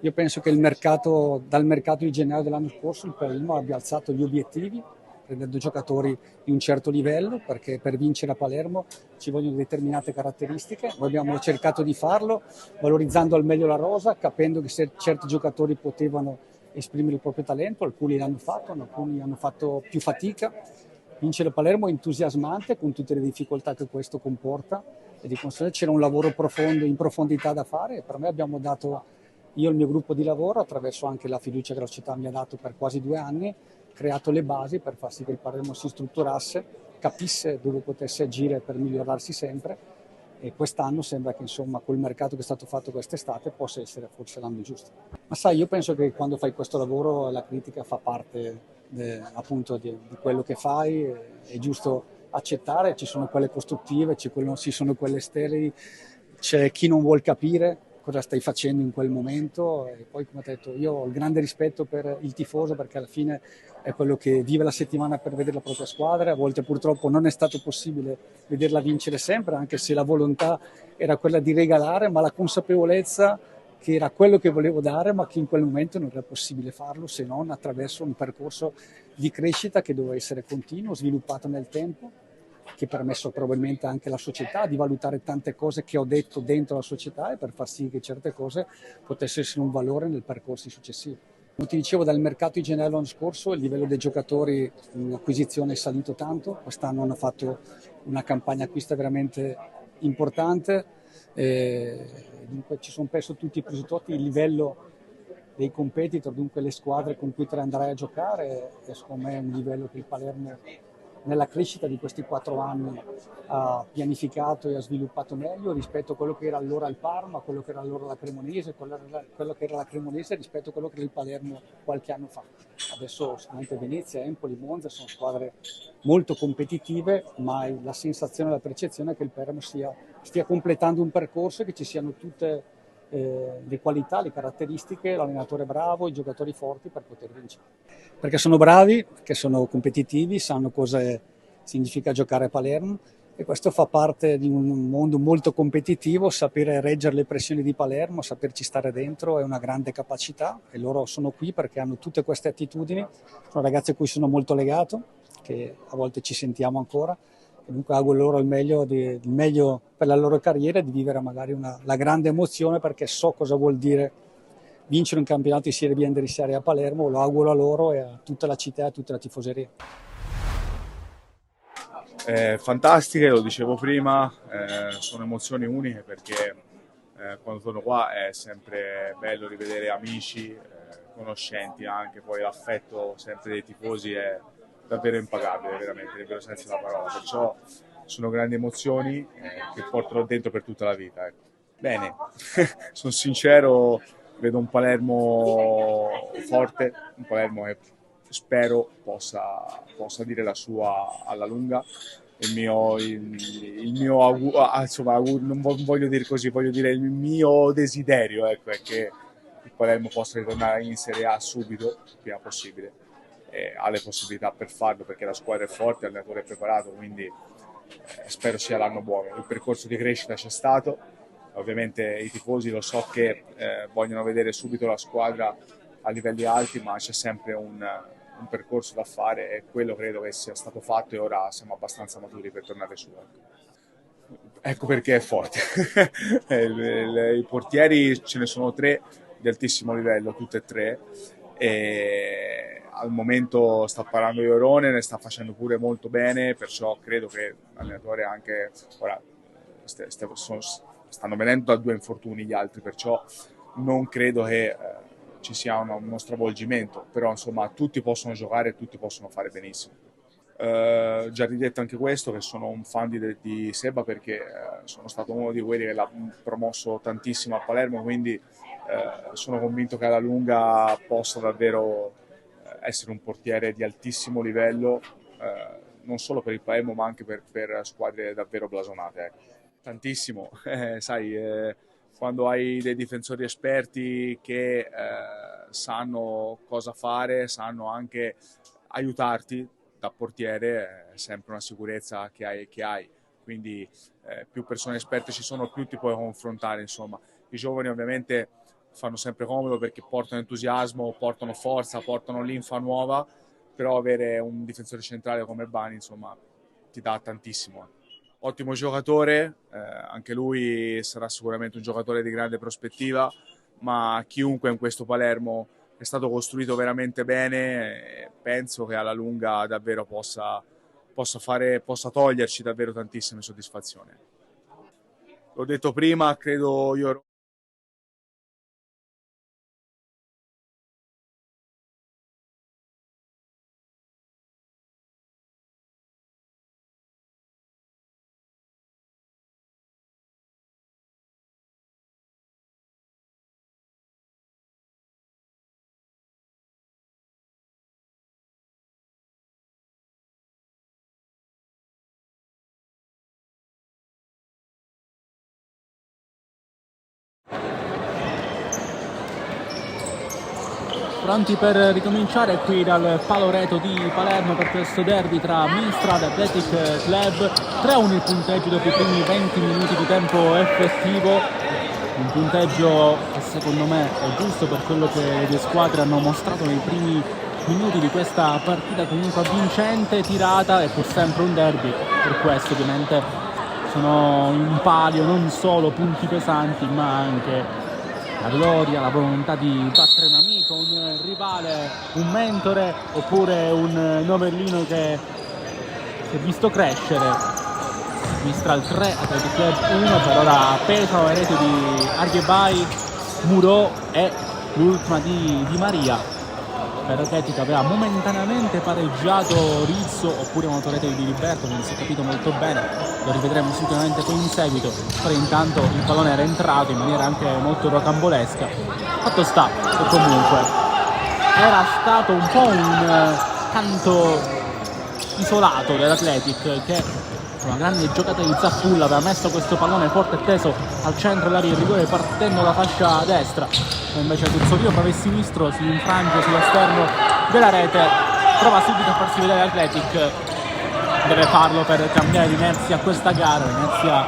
Io penso che dal mercato di gennaio dell'anno scorso il Palermo abbia alzato gli obiettivi, prendendo giocatori di un certo livello, perché per vincere a Palermo ci vogliono determinate caratteristiche. Noi abbiamo cercato di farlo, valorizzando al meglio la rosa, capendo che certi giocatori potevano esprimere il proprio talento, alcuni l'hanno fatto, alcuni hanno fatto più fatica. Vincere a Palermo è entusiasmante con tutte le difficoltà che questo comporta e di conseguenza c'era un lavoro profondo, in profondità da fare e per me abbiamo dato io e il mio gruppo di lavoro, attraverso anche la fiducia che la società mi ha dato per quasi 2 anni, creato le basi per far sì che il Palermo si strutturasse, capisse dove potesse agire per migliorarsi sempre e quest'anno sembra che insomma col mercato che è stato fatto quest'estate possa essere forse l'anno giusto. Ma sai, io penso che quando fai questo lavoro la critica fa parte appunto di quello che fai, è giusto accettare, ci sono quelle costruttive, ci sono quelle sterili, c'è chi non vuol capire cosa stai facendo in quel momento e poi come ho detto io ho il grande rispetto per il tifoso perché alla fine è quello che vive la settimana per vedere la propria squadra, a volte purtroppo non è stato possibile vederla vincere sempre anche se la volontà era quella di regalare, ma la consapevolezza che era quello che volevo dare ma che in quel momento non era possibile farlo se non attraverso un percorso di crescita che doveva essere continuo, sviluppato nel tempo, che ha permesso probabilmente anche alla società di valutare tante cose che ho detto dentro la società e per far sì che certe cose potessero essere un valore nel percorso successivo. Come ti dicevo, dal mercato in generale l'anno scorso il livello dei giocatori in acquisizione è salito tanto, quest'anno hanno fatto una campagna acquista veramente importante, dunque ci sono perso tutti i presupposti, il livello dei competitor, dunque le squadre con cui te andrai a giocare, è secondo me un livello che il Palermo nella crescita di questi 4 anni ha pianificato e ha sviluppato meglio rispetto a quello che era allora il Parma, a quello che era allora la Cremonese, quello che era la Cremonese rispetto a quello che era il Palermo qualche anno fa. Adesso sicuramente Venezia, Empoli, Monza sono squadre molto competitive, ma la sensazione e la percezione è che il Palermo stia completando un percorso e che ci siano tutte le qualità, le caratteristiche, l'allenatore bravo, i giocatori forti per poter vincere. Perché sono bravi, perché sono competitivi, sanno cosa significa giocare a Palermo e questo fa parte di un mondo molto competitivo, sapere reggere le pressioni di Palermo, saperci stare dentro è una grande capacità e loro sono qui perché hanno tutte queste attitudini, sono ragazzi a cui sono molto legato, che a volte ci sentiamo ancora. Comunque auguro loro il meglio per la loro carriera e di vivere magari la grande emozione perché so cosa vuol dire vincere un campionato di Serie B e andare in Serie A Palermo, lo auguro a loro e a tutta la città e a tutta la tifoseria. Fantastiche, lo dicevo prima, sono emozioni uniche perché quando torno qua è sempre bello rivedere amici, conoscenti anche, poi l'affetto sempre dei tifosi è davvero impagabile, veramente, nel vero senso della parola. Perciò sono grandi emozioni che porterò dentro per tutta la vita. Ecco. Bene, sono sincero, vedo un Palermo forte, un Palermo che spero possa dire la sua alla lunga. Insomma, non voglio dire così, voglio dire il mio desiderio, ecco, è che il Palermo possa ritornare in Serie A subito, il prima possibile. Ha le possibilità per farlo perché la squadra è forte, l'allenatore è preparato, quindi spero sia l'anno buono. Il percorso di crescita c'è stato, ovviamente i tifosi lo so che vogliono vedere subito la squadra a livelli alti, ma c'è sempre un percorso da fare e quello credo che sia stato fatto e ora siamo abbastanza maturi per tornare su. Ecco perché è forte. I portieri ce ne sono 3 di altissimo livello, tutte e 3, e al momento sta parlando Iorone, ne sta facendo pure molto bene, perciò credo che l'allenatore anche ora stanno venendo da 2 infortuni gli altri, perciò non credo che ci sia uno stravolgimento, però insomma tutti possono giocare e tutti possono fare benissimo. Già ridetto anche questo, che sono un fan di Seba perché sono stato uno di quelli che l'ha promosso tantissimo a Palermo, quindi sono convinto che alla lunga possa davvero essere un portiere di altissimo livello, non solo per il Palermo ma anche per squadre davvero blasonate. Tantissimo, sai, quando hai dei difensori esperti che sanno cosa fare, sanno anche aiutarti da portiere, è sempre una sicurezza che hai. Quindi più persone esperte ci sono, più ti puoi confrontare, insomma. I giovani ovviamente fanno sempre comodo perché portano entusiasmo, portano forza, portano linfa nuova, però avere un difensore centrale come Bani, insomma, ti dà tantissimo. Ottimo giocatore, anche lui sarà sicuramente un giocatore di grande prospettiva, ma chiunque in questo Palermo è stato costruito veramente bene, penso che alla lunga davvero possa toglierci davvero tantissime soddisfazioni. L'ho detto prima, credo io. Pronti per ricominciare qui dal Paloreto di Palermo per questo derby tra Mistral e Athletic Club. 3-1 il punteggio dopo i primi 20 minuti di tempo effettivo, un punteggio che secondo me è giusto per quello che le due squadre hanno mostrato nei primi minuti di questa partita, comunque vincente, tirata, e pur sempre un derby, per questo ovviamente sono in palio non solo punti pesanti ma anche la gloria, la volontà di battere un amico, un rivale, un mentore oppure un novellino che si è visto crescere. Mistral 3, Athletic Club 1, per ora pesano le reti di Arghebai, Muro e l'ultima di Maria. Per Athletic aveva momentaneamente pareggiato Rizzo oppure Motorete di Liberto, non si è capito molto bene, lo rivedremo sicuramente poi in seguito, però intanto il pallone era entrato in maniera anche molto rocambolesca. Fatto sta che comunque era stato un po' un canto isolato dell'Athletic, che una grande giocata di Zappulla aveva messo questo pallone forte e teso al centro dell'area di rigore partendo da fascia destra, e invece Tuzzolino proprio sinistro si infrange sull'esterno della rete, prova subito a farsi vedere l'Athletic, deve farlo per cambiare l'inerzia a questa gara, l'inerzia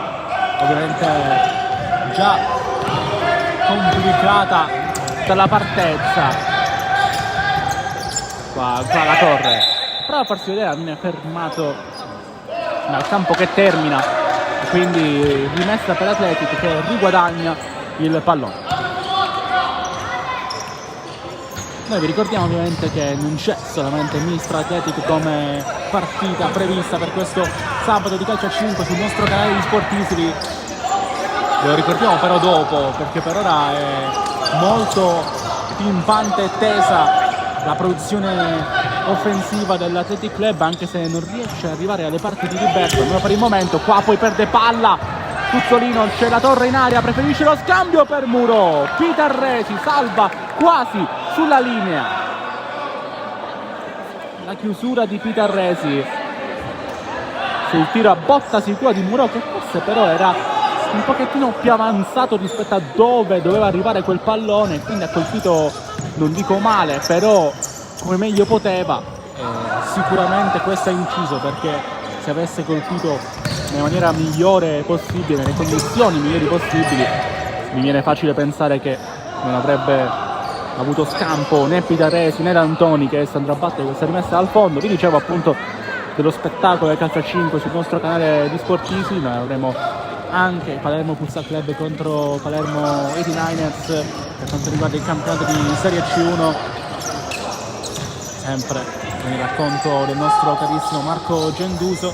ovviamente già complicata dalla partenza. Qua la torre prova a farsi vedere, non è fermato dal campo che termina, quindi rimessa per Athletic che riguadagna il pallone. Noi vi ricordiamo ovviamente che non c'è solamente Mistral Athletic come partita prevista per questo sabato di calcio a 5 sul nostro canale di Sportisri. Ve lo ricordiamo però dopo, perché per ora è molto pimpante e tesa la produzione offensiva dell'Athletic Club, anche se non riesce ad arrivare alle parti di Liberto, almeno per il momento. Qua poi perde palla Tuzzolino, c'è la Torre in aria, preferisce lo scambio per Muro. Pitarresi salva quasi sulla linea. La chiusura di Pitarresi sul tiro a botta sicura di Muro, che forse però era un pochettino più avanzato rispetto a dove doveva arrivare quel pallone, quindi ha colpito, non dico male, però come meglio poteva. Sicuramente questo ha inciso, perché se avesse colpito nella maniera migliore possibile, nelle condizioni migliori possibili, mi viene facile pensare che non avrebbe avuto scampo né Pitarresi né D'Antoni, che andrà a battere questa rimessa al fondo. Vi dicevo appunto dello spettacolo del calcio a 5 sul nostro canale di Sportisi. Noi avremo anche Palermo Futsal Club contro Palermo 89ers per quanto riguarda il campionato di Serie C1, sempre con il racconto del nostro carissimo Marco Genduso.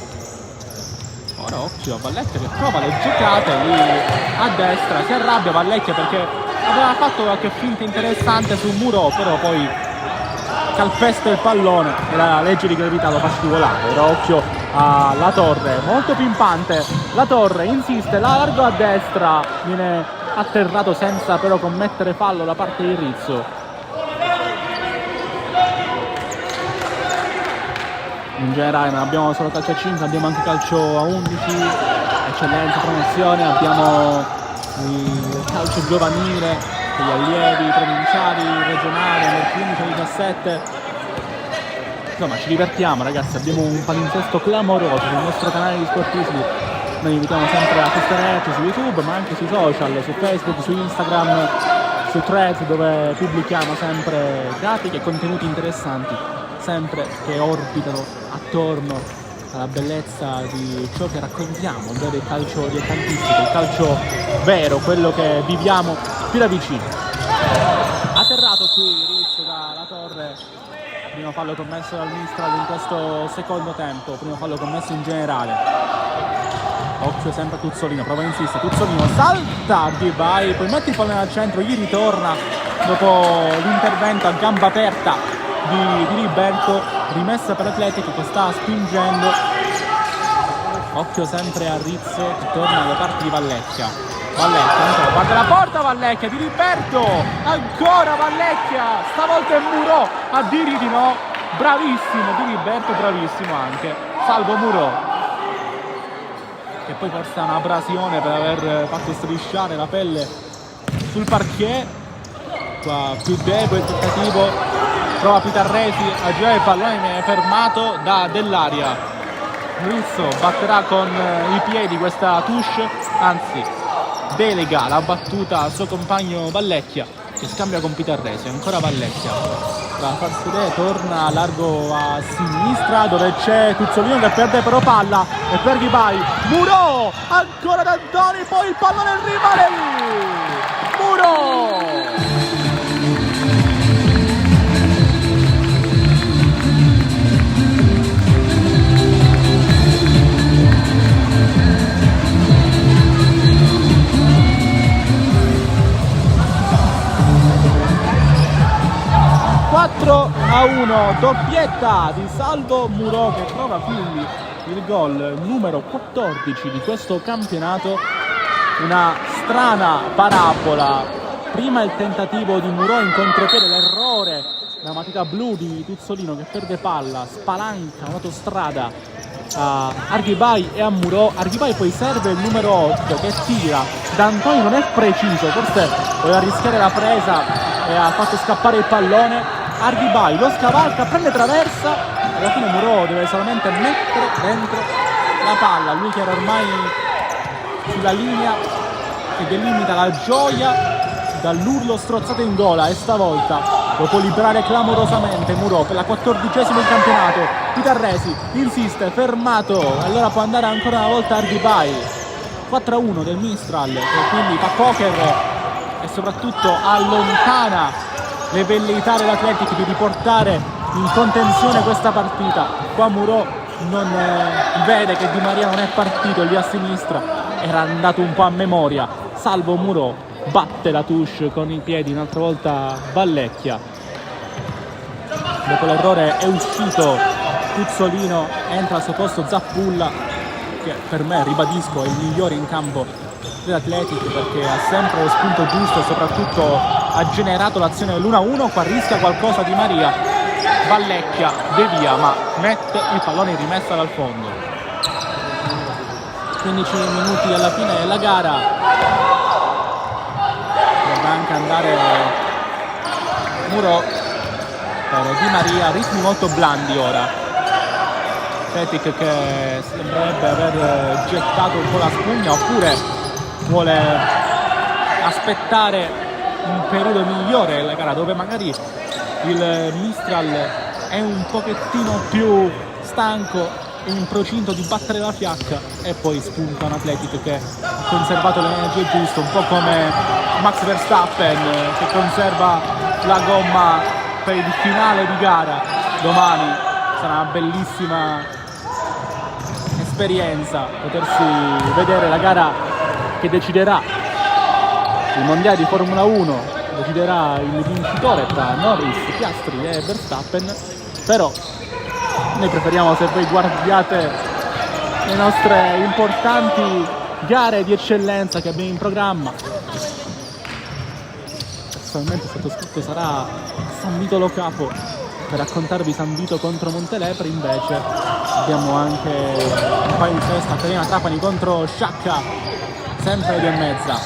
Ora occhio a Vallecchia che prova le giocate lì a destra, si arrabbia Vallecchia perché aveva fatto qualche finta interessante su Muro, però poi calpesta il pallone e la legge di gravità lo fa scivolare. Ora occhio alla Torre, molto pimpante, la Torre insiste, largo a destra, viene atterrato senza però commettere fallo da parte di Rizzo. In generale non abbiamo solo calcio a 5, abbiamo anche calcio a 11, eccellenza, promozione, abbiamo il calcio giovanile, gli allievi provinciali, regionali, nel 15-17. Insomma, ci divertiamo ragazzi, abbiamo un palinsesto clamoroso sul nostro canale di Sportisi. Noi vi invitiamo sempre a sostenerci su YouTube, ma anche sui social, su Facebook, su Instagram, su Threads, dove pubblichiamo sempre grafiche e contenuti interessanti, sempre che orbitano attorno alla bellezza di ciò che raccontiamo, ovvero il calcio dilettantistico, il calcio vero, quello che viviamo più da vicino. Atterrato qui Rizzo dalla Torre, primo fallo commesso dal Mistral in questo secondo tempo, primo fallo commesso in generale. Occhio sempre a Tuzzolino, prova a insistere, Tuzzolino salta, vai, poi mette il pallone al centro, gli ritorna dopo l'intervento a gamba aperta di Liberto, rimessa per Athletic che sta spingendo. Occhio sempre a Rizzo che torna alle parti di Vallecchia. Vallecchia, guarda la porta Vallecchia di Liberto, ancora Vallecchia, stavolta è Muro a dirgli di no. Bravissimo di Liberto, bravissimo anche salvo Muro, che poi forse ha un'abrasione per aver fatto strisciare la pelle sul parquet. Qua più debole il tentativo, prova Pitarresi a girare il pallone, viene fermato da Dell'Aria. Rizzo batterà con i piedi questa touche, anzi delega la battuta al suo compagno Vallecchia, che scambia con Pitarresi. Ancora Vallecchia da farsi vedere, torna largo a sinistra dove c'è Tuzzolino che perde però palla e per Ghibai. Muro, ancora D'Antoni, poi il pallone rimane lì. Muro! 4-1, doppietta di Salvo Muro che trova quindi il gol numero 14 di questo campionato. Una strana parabola, prima il tentativo di Muro in contropiede, l'errore, la matita blu di Tuzzolino che perde palla, spalanca un'autostrada a Arghibai e a Muro. Arghibai poi serve il numero 8 che tira, D'Antoni non è preciso, forse voleva rischiare la presa e ha fatto scappare il pallone. Arghibai lo scavalca, prende traversa e alla fine Muro deve solamente mettere dentro la palla, lui che era ormai sulla linea che delimita la gioia dall'urlo strozzato in gola, e stavolta lo può liberare clamorosamente Muro per la 14esima in campionato. Pitarresi insiste, fermato, allora può andare ancora una volta Arghibai. 4-1 del Mistral, che quindi fa poker e soprattutto allontana le velleità dell'Athletic di riportare in contenzione questa partita. Qua Muro non vede che Di Maria non è partito lì a sinistra, era andato un po' a memoria. Salvo Muro batte la touche con i piedi, un'altra volta Vallecchia. dopo l'errore è uscito Puzzolino, entra al suo posto Zappulla, che per me, ribadisco, è il migliore in campo dell'Athletic, perché ha sempre lo spunto giusto e soprattutto ha generato l'azione dell'1-1. Qua rischia qualcosa Di Maria, Vallecchia, devia, ma mette il pallone in rimessa dal fondo. 15 minuti alla fine della gara, dovrebbe anche andare Muro per Di Maria, ritmi molto blandi ora. Athletic che sembrerebbe aver gettato un po' la spugna, oppure vuole aspettare un periodo migliore della gara, dove magari il Mistral è un pochettino più stanco e in procinto di battere la fiacca, e poi spunta un Athletic che ha conservato l'energia giusta, un po' come Max Verstappen che conserva la gomma per il finale di gara. Domani sarà una bellissima esperienza potersi vedere la gara che deciderà il mondiale di Formula 1, deciderà il vincitore tra Norris, Piastri e Verstappen. Però noi preferiamo, se voi guardiate le nostre importanti gare di eccellenza che abbiamo in programma, personalmente il sottoscritto sarà San Vito Lo Capo per raccontarvi San Vito contro Montelepre. Invece abbiamo anche un paio in testa, Caterina Trapani contro Sciacca, sempre alle 2:30,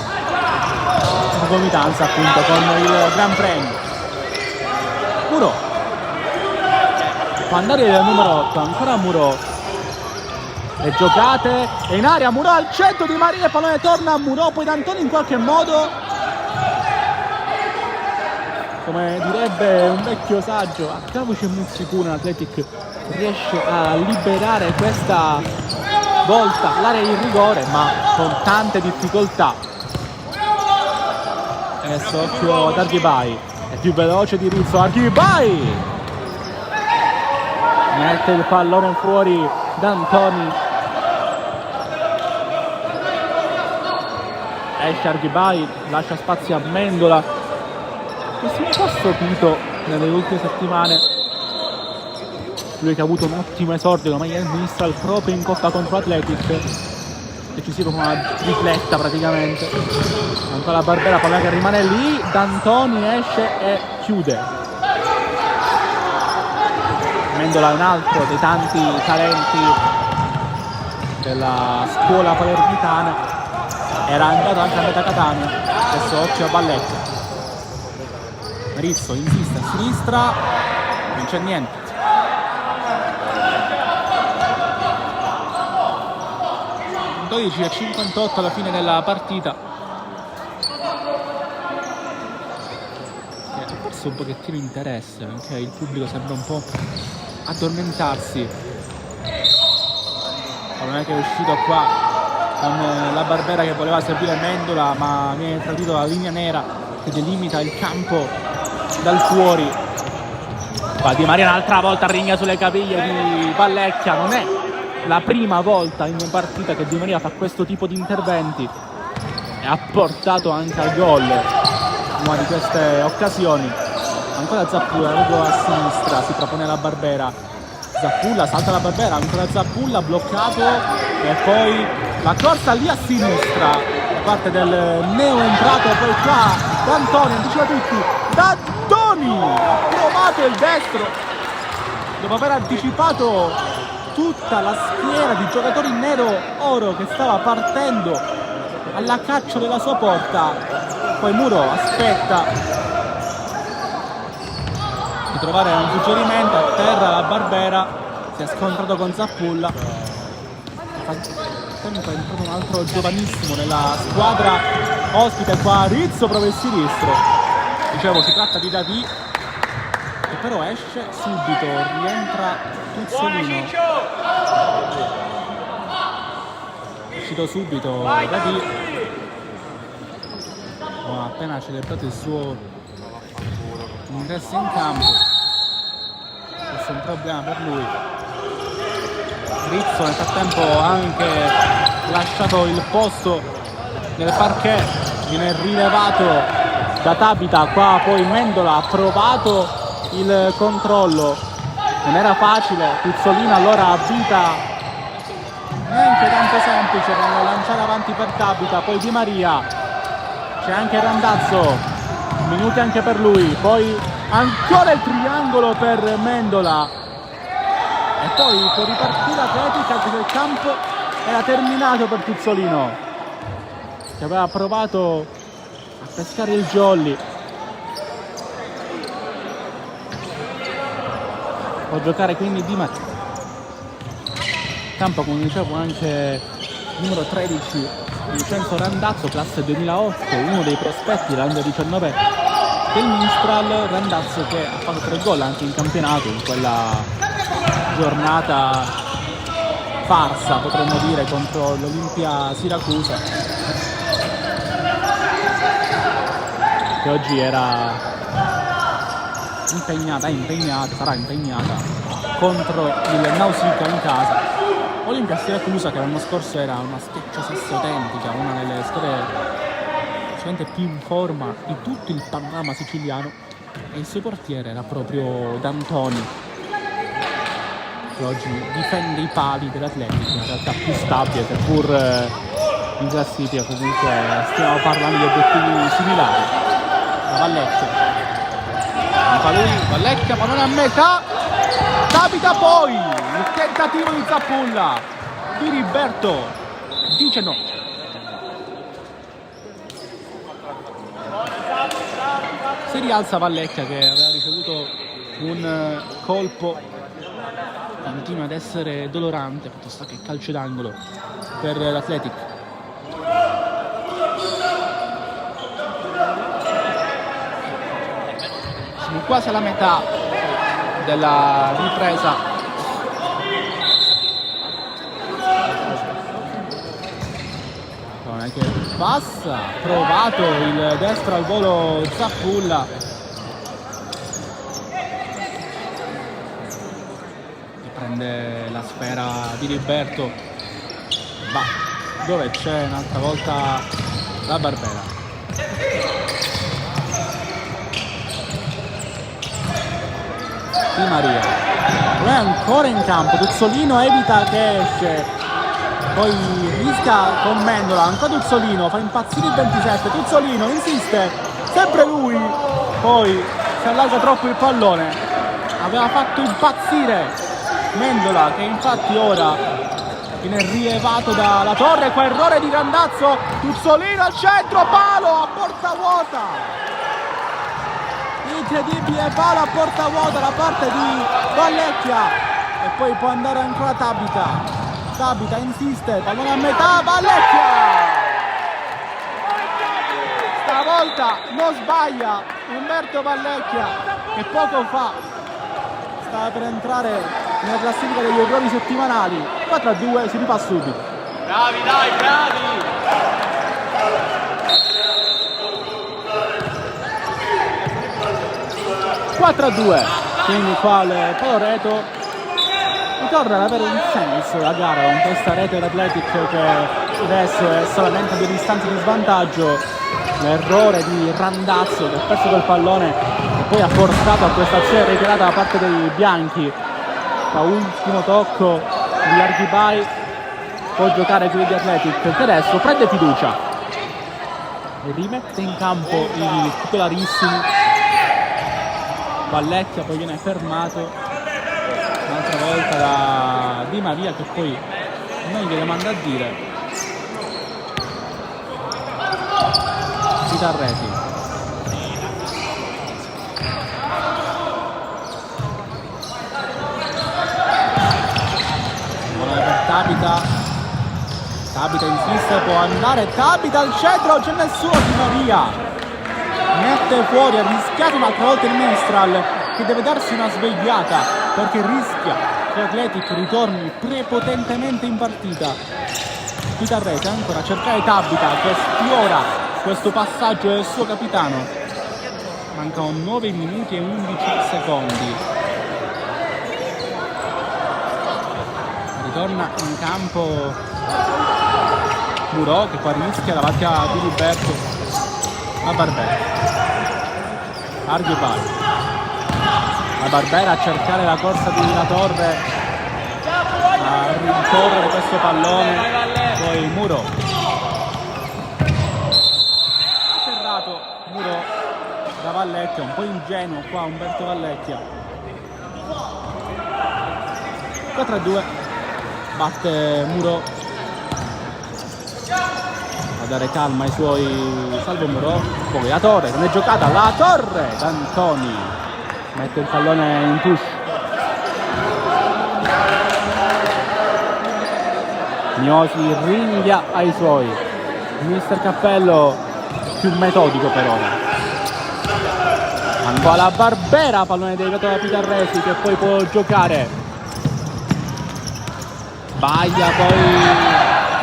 concomitanza appunto con il Gran Premio. Muro, può andare il numero 8, ancora Muro, le giocate, è in aria Muro al centro, Di Maria, il pallone torna a Muro, poi D'Antoni in qualche modo, come direbbe un vecchio saggio, a Cavuci e Muzzicuna l'Athletic riesce a liberare questa volta l'area di rigore, ma con tante difficoltà. Adesso occhio ad Arghibai, è più veloce di Rizzo, Arghibai mette il pallone fuori, D'Antoni, esce Arghibai, lascia spazio a Mendola, che si è un po' stupito nelle ultime settimane, lui che ha avuto un ottimo esordio con la maglia del Mistral proprio in costa contro Athletic, decisivo come una tripletta praticamente. Ancora Barbera, pallone che rimane lì, D'Antoni esce e chiude. Mendola è un altro dei tanti talenti della scuola palermitana, era andato anche a Meta Catania. Adesso occhio a Vallecchia, Rizzo insiste a sinistra, non c'è niente. E 12:58 alla fine della partita, ha perso un pochettino interesse, anche il pubblico sembra un po' addormentarsi. Non è che è uscito qua con la Barbera che voleva servire Mendola, ma viene tradito la linea nera che delimita il campo dal fuori. Qua Di Maria un'altra volta ringha sulle caviglie di Vallecchia, non è la prima volta in partita che Di Maria fa questo tipo di interventi e ha portato anche al gol in una di queste occasioni. Ancora Zappulla, lungo a sinistra, si propone la Barbera, Zappulla salta la Barbera, ancora Zappulla bloccato, e poi la corsa lì a sinistra da parte del neo entrato, poi qua D'Antoni, anticipa tutti, D'Antoni ha provato il destro dopo aver anticipato tutta la schiera di giocatori nero-oro che stava partendo alla caccia della sua porta. Poi Muro aspetta di trovare un suggerimento, a terra la Barbera, si è scontrato con Zappulla. Sempre è entrato un altro giovanissimo nella squadra ospite qua, Rizzo proprio il sinistro. Dicevo, si tratta di Davi, che però esce subito, rientra Puzzolino. È uscito subito Davi, ha appena celebrato il suo ingresso in campo, questo è un problema per lui. Rizzo nel frattempo ha anche lasciato il posto nel parquet, viene rilevato da Tabita. Qua poi Mendola ha provato il controllo, non era facile. Puzzolino allora a vita neanche tanto semplice per lanciare avanti per Tabita, poi Di Maria, c'è anche Randazzo, minuti anche per lui, poi ancora il triangolo per Mendola e poi può ripartire Atletica perché il campo era terminato per Puzzolino che aveva provato a pescare il jolly. Può giocare quindi Di Maria. Campo, come dicevo, anche numero 13 Vincenzo Randazzo, classe 2008, uno dei prospetti dell'Under 19 del Mistral. Randazzo che ha fatto 3 gol anche in campionato in quella giornata farsa, potremmo dire, contro l'Olimpia Siracusa, che oggi era sarà impegnata contro il Nausicaa in casa. Olimpia Siracusa che l'anno scorso era una Steccia Sassi autentica, una delle squadre sicuramente più in forma di tutto il panorama siciliano, e il suo portiere era proprio D'Antoni, che oggi difende i pali dell'Atletico, in realtà più stabile, seppur in classifica. Comunque stiamo parlando di obiettivi similari. La Vallecchia, Vallecchia, pallone a metà, capita poi il tentativo di Zappulla, di Riberto dice no. Si rialza Vallecchia che aveva ricevuto un colpo, continua ad essere dolorante, fatto sta che calcio d'angolo per l'Athletic. Siamo quasi alla metà della ripresa. Non è che passa, provato il destro al volo Zappulla, che prende la sfera di Liberto, ma dove c'è un'altra volta la Barbera. Di Maria, lui è ancora in campo, Tuzzolino evita che esce, poi rischia con Mendola, ancora Tuzzolino, fa impazzire il 27, Tuzzolino insiste, sempre lui, poi si allarga troppo il pallone, aveva fatto impazzire Mendola che infatti ora viene rievato dalla torre, qua errore di Randazzo, Tuzzolino al centro, palo a porta vuota. Incredibile palo a porta vuota da parte di Vallecchia e poi può andare ancora Tabita insiste, pallone a metà, Vallecchia stavolta non sbaglia Umberto Vallecchia, che poco fa stava per entrare nella classifica degli errori settimanali. 4-2, si rifà subito. Bravi, dai, bravi! 4-2, quindi qua il Paloreto ritorna ad avere un senso la gara con questa rete dell'Athletic che adesso è solamente a 2 distanze di svantaggio. L'errore di Randazzo che ha perso quel pallone e poi ha portato a questa azione ritirata da parte dei bianchi. Da ultimo tocco di Archibai può giocare quindi Athletic, che adesso prende fiducia e rimette in campo i titolarissimi. Vallecchia poi viene fermato un'altra volta da Di Maria, che poi non gliele manda a dire. Chitarreti, buona per Tabita insiste, può andare Tabita al centro, c'è nessuno, Di Maria mette fuori, ha rischiato un'altra volta il Mistral, che deve darsi una svegliata perché rischia che Athletic ritorni prepotentemente in partita. Chitarrete ancora a cercare Tabita che sfiora questo passaggio del suo capitano. Mancano 9 minuti e 11 secondi. Ritorna in campo Murò che qua rischia davanti a Di Liberto. A Barbera, Arghio Pari, La Barbera a cercare la corsa di La Torre, a rincorrere questo pallone, poi Muro atterrato, Muro da Vallecchia, un po' ingenuo qua Umberto Vallecchia. 4-2, batte Muro a dare calma ai suoi, salvo Muro, poi La Torre, non è giocata, La Torre, D'Antoni mette il pallone in push. Miosi ringhia ai suoi, mister Cappello più metodico per ora. Ancora la Barbera, pallone derivato da Pitarresi che poi può giocare. Sbaglia poi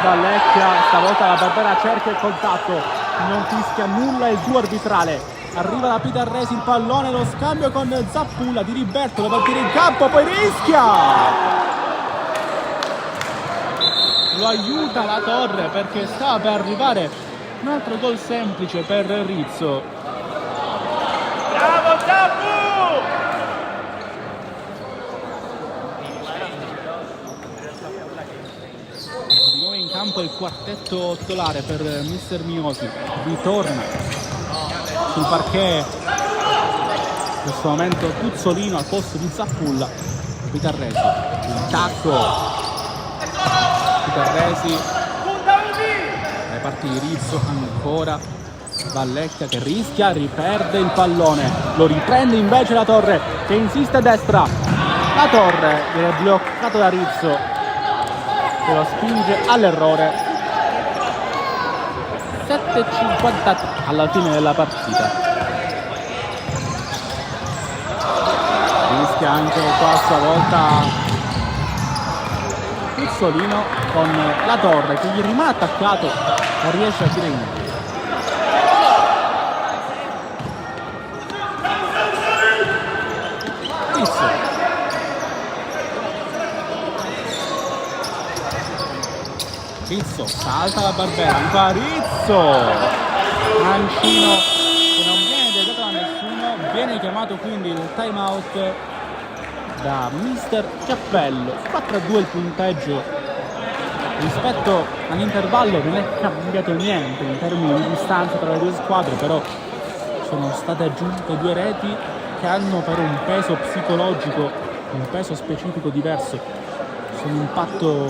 Vallecchia, stavolta la Barbera cerca il contatto, non fischia nulla il duo arbitrale. Arriva da Pitarresi il pallone, lo scambio con Zappulla di Riberto, deve partire in campo, poi rischia! Lo aiuta La Torre perché stava per arrivare un altro gol semplice per Rizzo. Bravo Zappu! Di nuovo in campo il quartetto titolare per mister Miosi, ritorna sul parquet in questo momento Puzzolino al posto di Zappulla. Pitarresi, il tacco, Pitarresi, reparti di Rizzo, ancora Vallecchia che rischia, riperde il pallone, lo riprende invece La Torre che insiste a destra. La Torre viene bloccato da Rizzo che lo spinge all'errore. 7:53 alla fine della partita. Rischia anche qua stavolta Puzzolino con La Torre che gli rimane attaccato, non riesce a tirare in. Rizzo. Rizzo, salta la Barbera, ancora Rizzo, mancino che non viene dedicato da nessuno, viene chiamato quindi il time out da mister Cappello. 4-2 il punteggio, rispetto all'intervallo non è cambiato niente in termini di distanza tra le due squadre, però sono state aggiunte 2 reti che hanno per un peso psicologico, un peso specifico diverso sull'impatto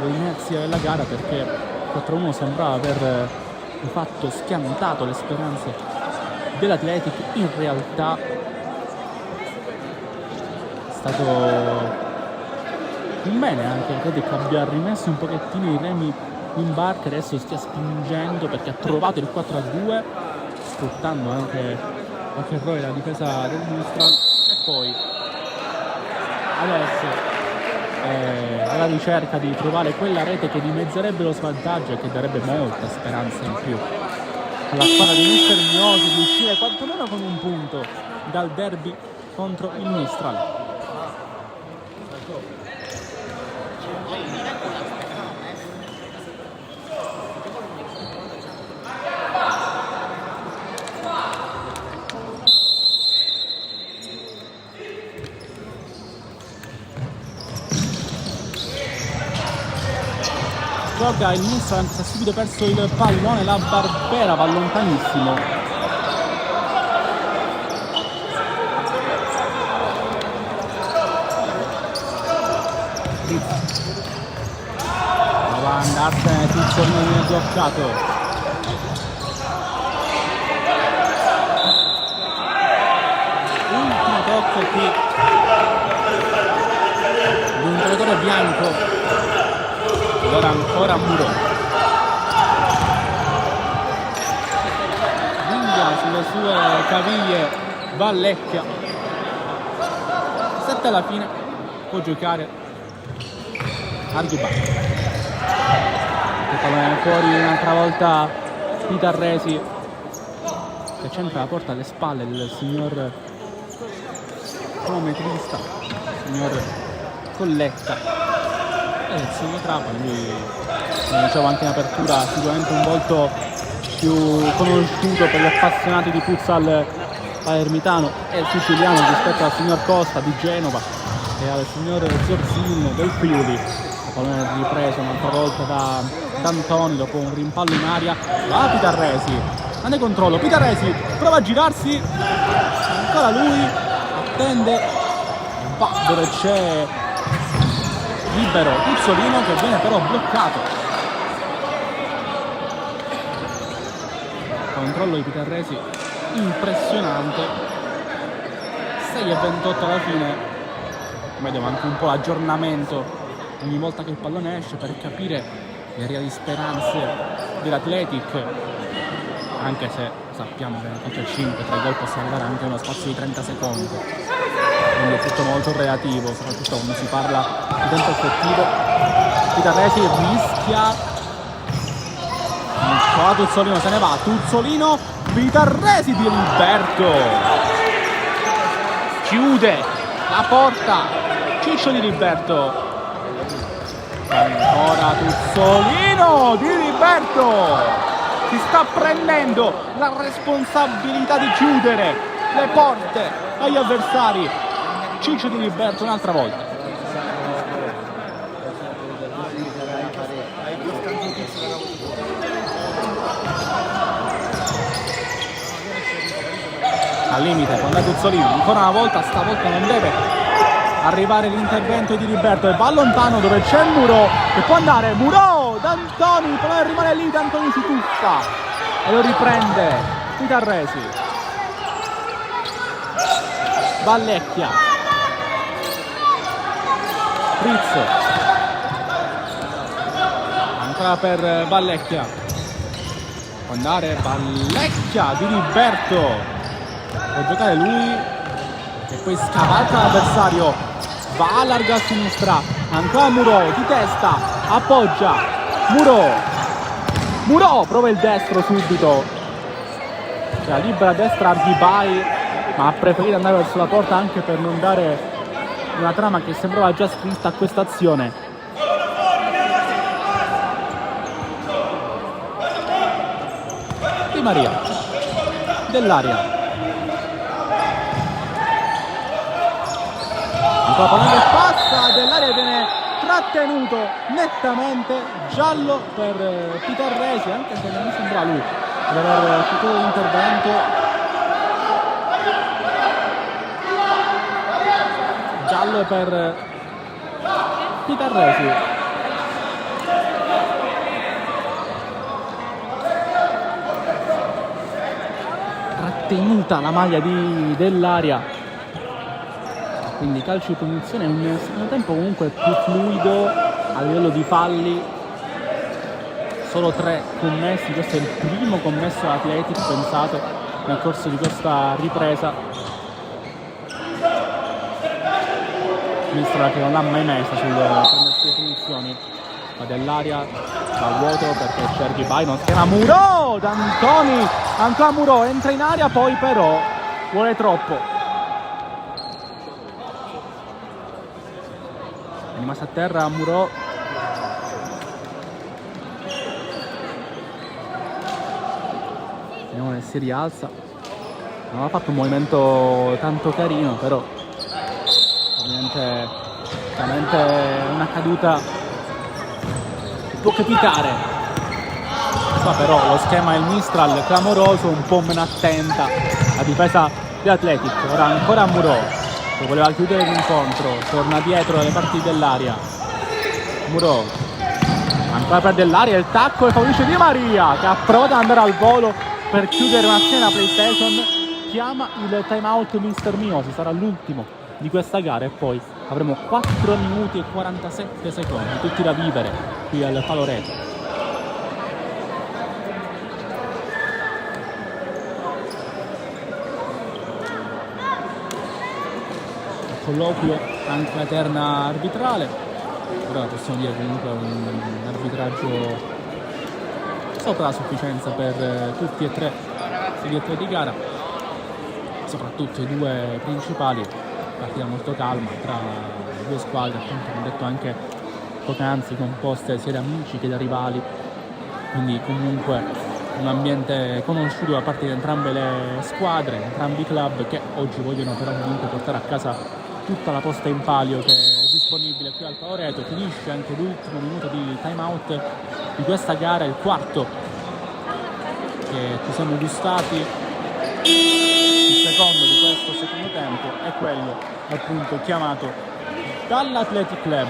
dell'inizio della gara, perché 4-1 sembrava aver di fatto schiantato le speranze dell'Atletic. In realtà è stato un bene anche l'Atletic abbia rimesso un pochettino i remi in barca, adesso stia spingendo perché ha trovato il 4-2 sfruttando anche qualche errore della difesa del Mistral, e poi adesso alla ricerca di trovare quella rete che dimezzerebbe lo svantaggio e che darebbe molta speranza in più alla squadra di mister Miosi di uscire quantomeno con un punto dal derby contro il Mistral. Gioca il Mistral, anche se ha subito perso il pallone, la Barbera va lontanissimo. Prova a andarsene, Tizio non viene bloccato. Ultimo tocco qui di un giocatore bianco. Allora ancora Muro, ringhia sulle sue caviglie Vallecchia. 7 alla fine, può giocare Arghibà. Fuori un'altra volta Pitarresi che centra la porta alle spalle del signor cronometrista, signor Colletta. Il signor Trapani, lui, come dicevo anche in apertura, sicuramente un volto più conosciuto per gli appassionati di futsal palermitano e siciliano rispetto al signor Costa di Genova e al signor Zorzino del Friuli. La pallone ripreso un'altra volta da D'Antoni dopo un rimpallo in aria. Va Pitarresi, grande controllo, Pitarresi prova a girarsi, ancora lui, attende, va dove c'è libero Tuzzolino che viene però bloccato. Controllo di Pitarresi impressionante. 6:28 alla fine. Vediamo anche un po' l'aggiornamento ogni volta che il pallone esce per capire le reali speranze dell'Athletic, anche se sappiamo che nel calcio a 5 3 gol possono arrivare anche in uno spazio di 30 secondi, quindi è tutto molto relativo, soprattutto quando si parla di tempo effettivo. Pitarresi rischia, ancora Tuzzolino se ne va, Tuzzolino, Pitarresi di Liberto chiude la porta, Ciccio di Liberto, ancora Tuzzolino di Liberto, si sta prendendo la responsabilità di chiudere le porte agli avversari. Ciccio di Liberto un'altra volta. Al limite, quando è Tuzzolino, ancora una volta, stavolta non deve arrivare l'intervento di Liberto e va lontano dove c'è Muro che può andare, Muro, D'Antoni, però rimane lì, D'Antoni si tuffa e lo riprende Pitarresi. Vallecchia, Fritz, ancora per Vallecchia, può andare Vallecchia di Liberto, può giocare lui e poi scavalca l'avversario, va larga a sinistra, ancora Muro di testa, appoggia Muro prova il destro subito, cioè libera a destra Arghibai, ma ha preferito andare verso la porta anche per non dare una trama che sembrava già scritta a questa azione. Di Maria Dell'Aria, la pallone che passa, Dell'Aria viene trattenuto nettamente, giallo per Pitarresi, anche se non mi sembra lui ad aver tutto l'intervento. Giallo per Pitarresi. Trattenuta la maglia di Dell'Aria. Quindi calcio di punizione, un secondo tempo comunque più fluido a livello di falli, solo 3 commessi, questo è il primo commesso all'Athletic, pensate, nel corso di questa ripresa. Mistral che non l'ha mai messa sul prendersi le punizioni, ma Dell'Aria va vuoto perché c'è Arghibai, non schema Muro, D'Antoni, ancora Muro, entra in aria, poi però vuole troppo. È rimasta a terra Muro. Vediamo se si rialza. Non ha fatto un movimento tanto carino, però ovviamente una caduta può capitare. Qua però lo schema del Mistral clamoroso, un po' meno attenta la difesa di Athletic. Ora ancora Muro che voleva chiudere l'incontro, torna dietro alle parti Dell'Aria. Muro, ancora per Dell'Aria, il tacco e favorisce Di Maria che ha provato ad andare al volo per chiudere un'azione a PlayStation. Chiama il time out Mister Miosi, sarà l'ultimo di questa gara e poi avremo 4 minuti e 47 secondi, tutti da vivere qui al Paloreto. Colloquio anche la terna arbitrale, ora possiamo dire comunque un arbitraggio sopra la sufficienza per tutti e tre i direttori di gara, soprattutto i due principali. Partita molto calma tra le due squadre, appunto come detto anche poc'anzi, composte sia da amici che da rivali, quindi comunque un ambiente conosciuto da parte di entrambe le squadre, entrambi i club, che oggi vogliono però comunque portare a casa tutta la posta in palio che è disponibile qui al Paloreto. Finisce anche l'ultimo minuto di time out di questa gara, il quarto che ci siamo gustati. Il secondo di questo secondo tempo è quello appunto chiamato dall'Athletic Club.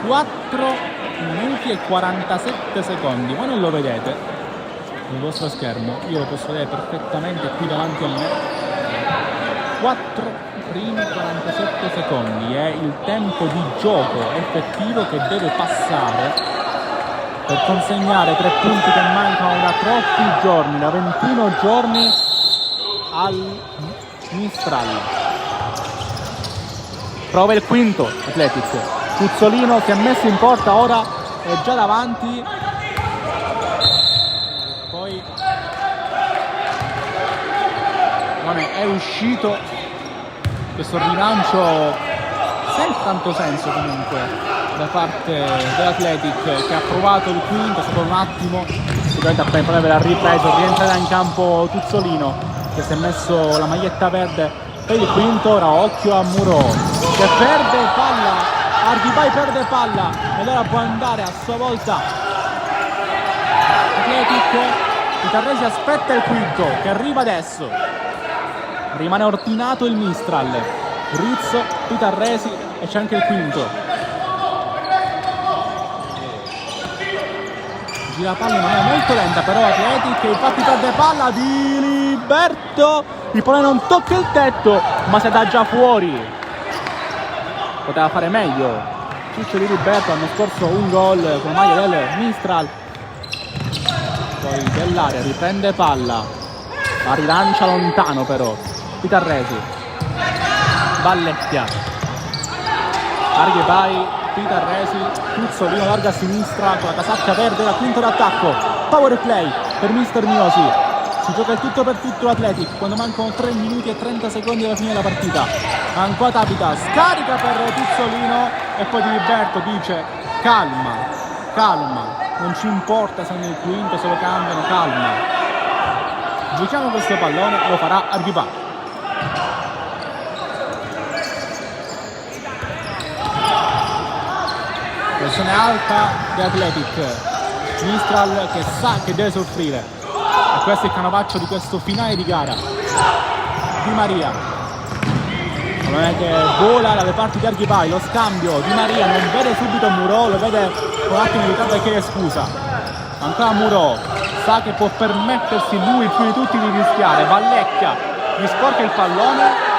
4 minuti e 47 secondi, voi non lo vedete sul vostro schermo, io lo posso vedere perfettamente qui davanti a me. 4 primi 47 secondi è il tempo di gioco effettivo che deve passare per consegnare 3 punti che mancano da troppi giorni, da 21 giorni al Mistral. Prova il quinto Athletic. Tuzzolino si è messo in porta, ora è già davanti. Poi è uscito questo rilancio senza tanto senso comunque da parte dell'Athletic, che ha provato il quinto, è stato un attimo, sicuramente appena poi aver ripreso, rientrerà in campo Tuzzolino che si è messo la maglietta verde per il quinto. Ora occhio a Muro che perde palla. Ardibai perde palla e allora può andare a sua volta Athletic. Pitarresi aspetta il quinto che arriva adesso. Rimane ordinato il Mistral. Rizzo, Pitarresi e c'è anche il quinto. Gira palla in maniera molto lenta però Athletic, infatti perde palla di Liberto. Il pallone non tocca il tetto ma si adagia fuori. Poteva fare meglio Ciccio Di Liberto, l'anno scorso un gol con la maglia del Mistral. Poi dell'area riprende palla, la rilancia lontano però Pitarresi, Vallecchia, Ardibai, Pitarresi, Tuzzolino larga a sinistra con la casacca verde, la quinta d'attacco, power play per Mister Miosi. Si gioca il tutto per tutto l'Athletic quando mancano 3 minuti e 30 secondi alla fine della partita. Ancora Tabita, scarica per Tuzzolino e poi Di Liberto dice calma, calma, non ci importa se nel quinto se lo cambiano, calma. Giochiamo questo pallone, lo farà Ardibai. Pressione alta di Athletic, Mistral che sa che deve soffrire. E questo è il canovaccio di questo finale di gara. Di Maria, non è che vola dalle parti di Ardibai, lo scambio. Di Maria non vede subito Muro, lo vede con un attimo di ritardo e chiede scusa. Ancora Muro, sa che può permettersi lui più di tutti di rischiare. Vallecchia gli sporca il pallone.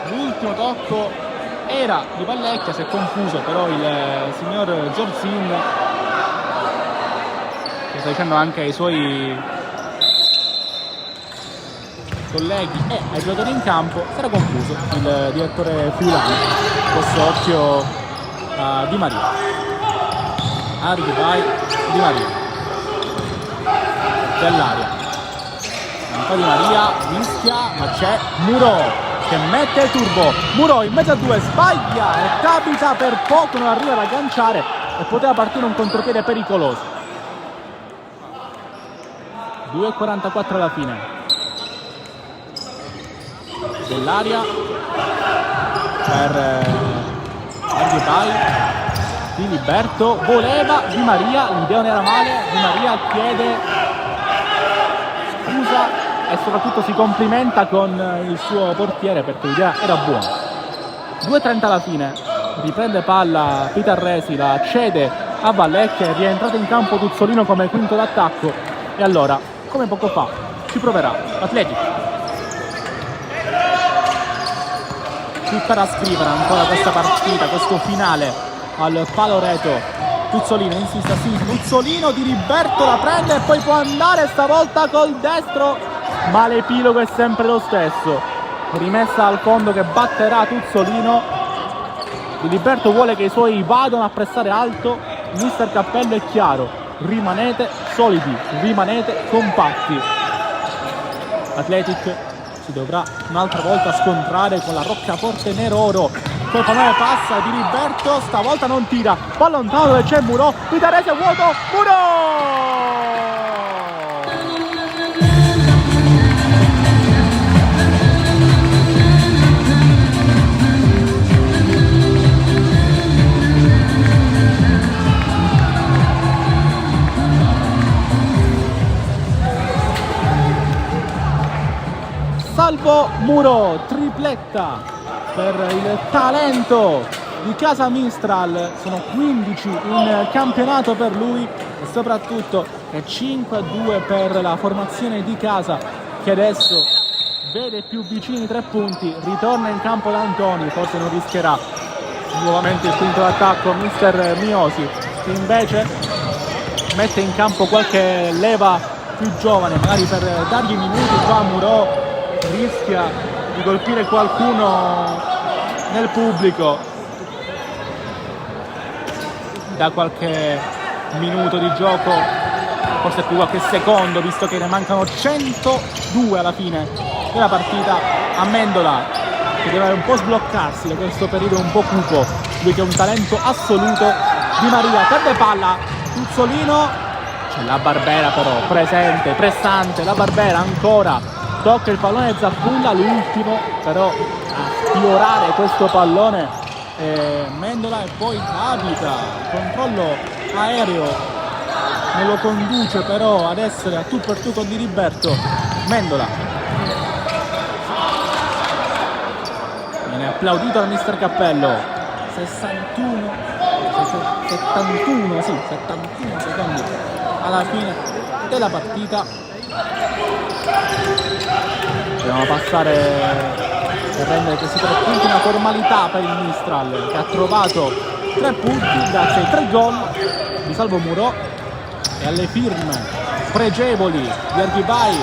L'ultimo tocco era di Vallecchia, si è confuso però il signor Zorzin, che sta dicendo anche ai suoi colleghi e ai giocatori in campo, si era confuso il direttore friulano. Questo occhio a Di Maria. Ardibai, Di Maria dell'area, un po' Di Maria rischia ma c'è Muro che mette il turbo. Muro in mezzo a due sbaglia e Tabita per poco non arriva ad agganciare e poteva partire un contropiede pericoloso. 2:44 alla fine. Dell'aria per Ardibai, Di Liberto voleva Di Maria, l'idea non era male, Di Maria chiede scusa e soprattutto si complimenta con il suo portiere perché l'idea era buona. 2:30 alla fine, riprende palla Pitarresi, la cede a Vallecchia, è rientrato in campo Tuzzolino come quinto d'attacco e allora, come poco fa, ci proverà Athletic. Tutta da scrivere ancora questa partita, questo finale al Paloreto. Tuzzolino insiste a sinistra, Tuzzolino, Di Liberto la prende e poi può andare stavolta col destro, ma l'epilogo è sempre lo stesso. Rimessa al fondo che batterà Tuzzolino. Di Liberto vuole che i suoi vadano a pressare alto. Mister Cappello è chiaro: rimanete solidi, rimanete compatti. Athletic si dovrà un'altra volta scontrare con la roccaforte nero-oro poi il pallone passa di Liberto, stavolta non tira, palla lontano dove c'è Muro, Vitarese vuoto, Muro! Salvo Muro, tripletta per il talento di Casa Mistral, sono 15 in campionato per lui e soprattutto è 5-2 per la formazione di Casa, che adesso vede più vicini 3 punti, ritorna in campo da Antoni, forse non rischierà nuovamente il quinto d'attacco mister Miosi, che invece mette in campo qualche leva più giovane, magari per dargli minuti. Qua Muro rischia di colpire qualcuno nel pubblico, da qualche minuto di gioco, forse più qualche secondo, visto che ne mancano 102 alla fine della partita. Amendola, che deve un po' sbloccarsi da questo periodo un po' cupo, lui che è un talento assoluto. Di Maria perde palla, Tuzzolino, c'è la Barbera però presente, pressante, la Barbera ancora tocca il pallone Zappulla, l'ultimo però a sfiorare questo pallone Mendola, e poi capita il controllo aereo, non lo conduce però ad essere a tu per tu con Di Liberto. Mendola viene applaudito da mister Cappello. 71 secondi alla fine della partita. Dobbiamo passare per rendere questi 3 punti una formalità per il Mistral, che ha trovato 3 punti grazie ai 3 gol di Salvo Muro e alle firme pregevoli di Arghibai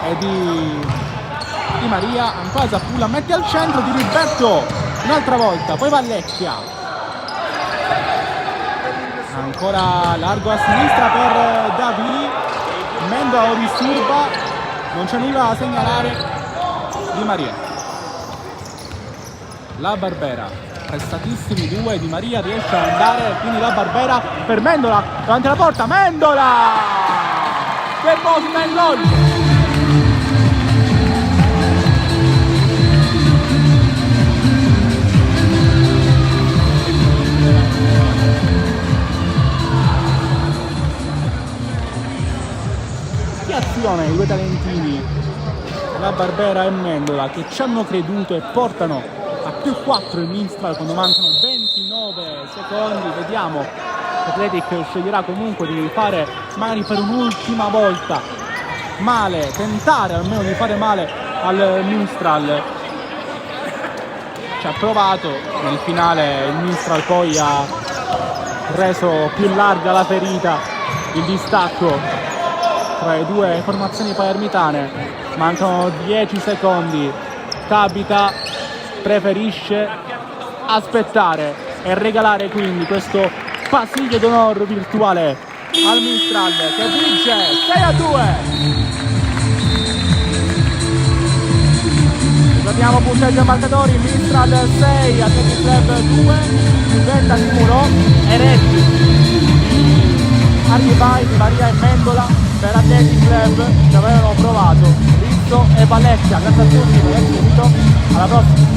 e di Maria. Ancora Zappulla mette al centro, Di Liberto un'altra volta, poi Vallecchia, ancora largo a sinistra per Davì, Mendola lo disturba, non c'è nulla da segnalare. Di Maria, la Barbera, prestatissimi due, Di Maria riesce ad andare, quindi la Barbera per Mendola, davanti alla porta, Mendola che posta in gol! Che azione i due talentini, la Barbera e Mendola, che ci hanno creduto e portano a più 4 il Mistral quando mancano 29 secondi. Vediamo, Athletic sceglierà comunque di fare magari per un'ultima volta male, tentare almeno di fare male al Mistral. Ci ha provato, nel finale il Mistral poi ha reso più larga la ferita, il distacco tra le due formazioni palermitane. Mancano 10 secondi, Capita preferisce aspettare e regalare quindi questo passiglio d'onore virtuale al Mistral, che vince 6-2. Ricordiamo punteggio e marcatori: Mistral 6, Athletic Club 2, Giuventa di Muro e Reggi Arghibai, Di Maria e Mendola per Athletic Club, che avevano provato Rizzo e Vallecchia. Grazie a tutti, vi invito alla prossima.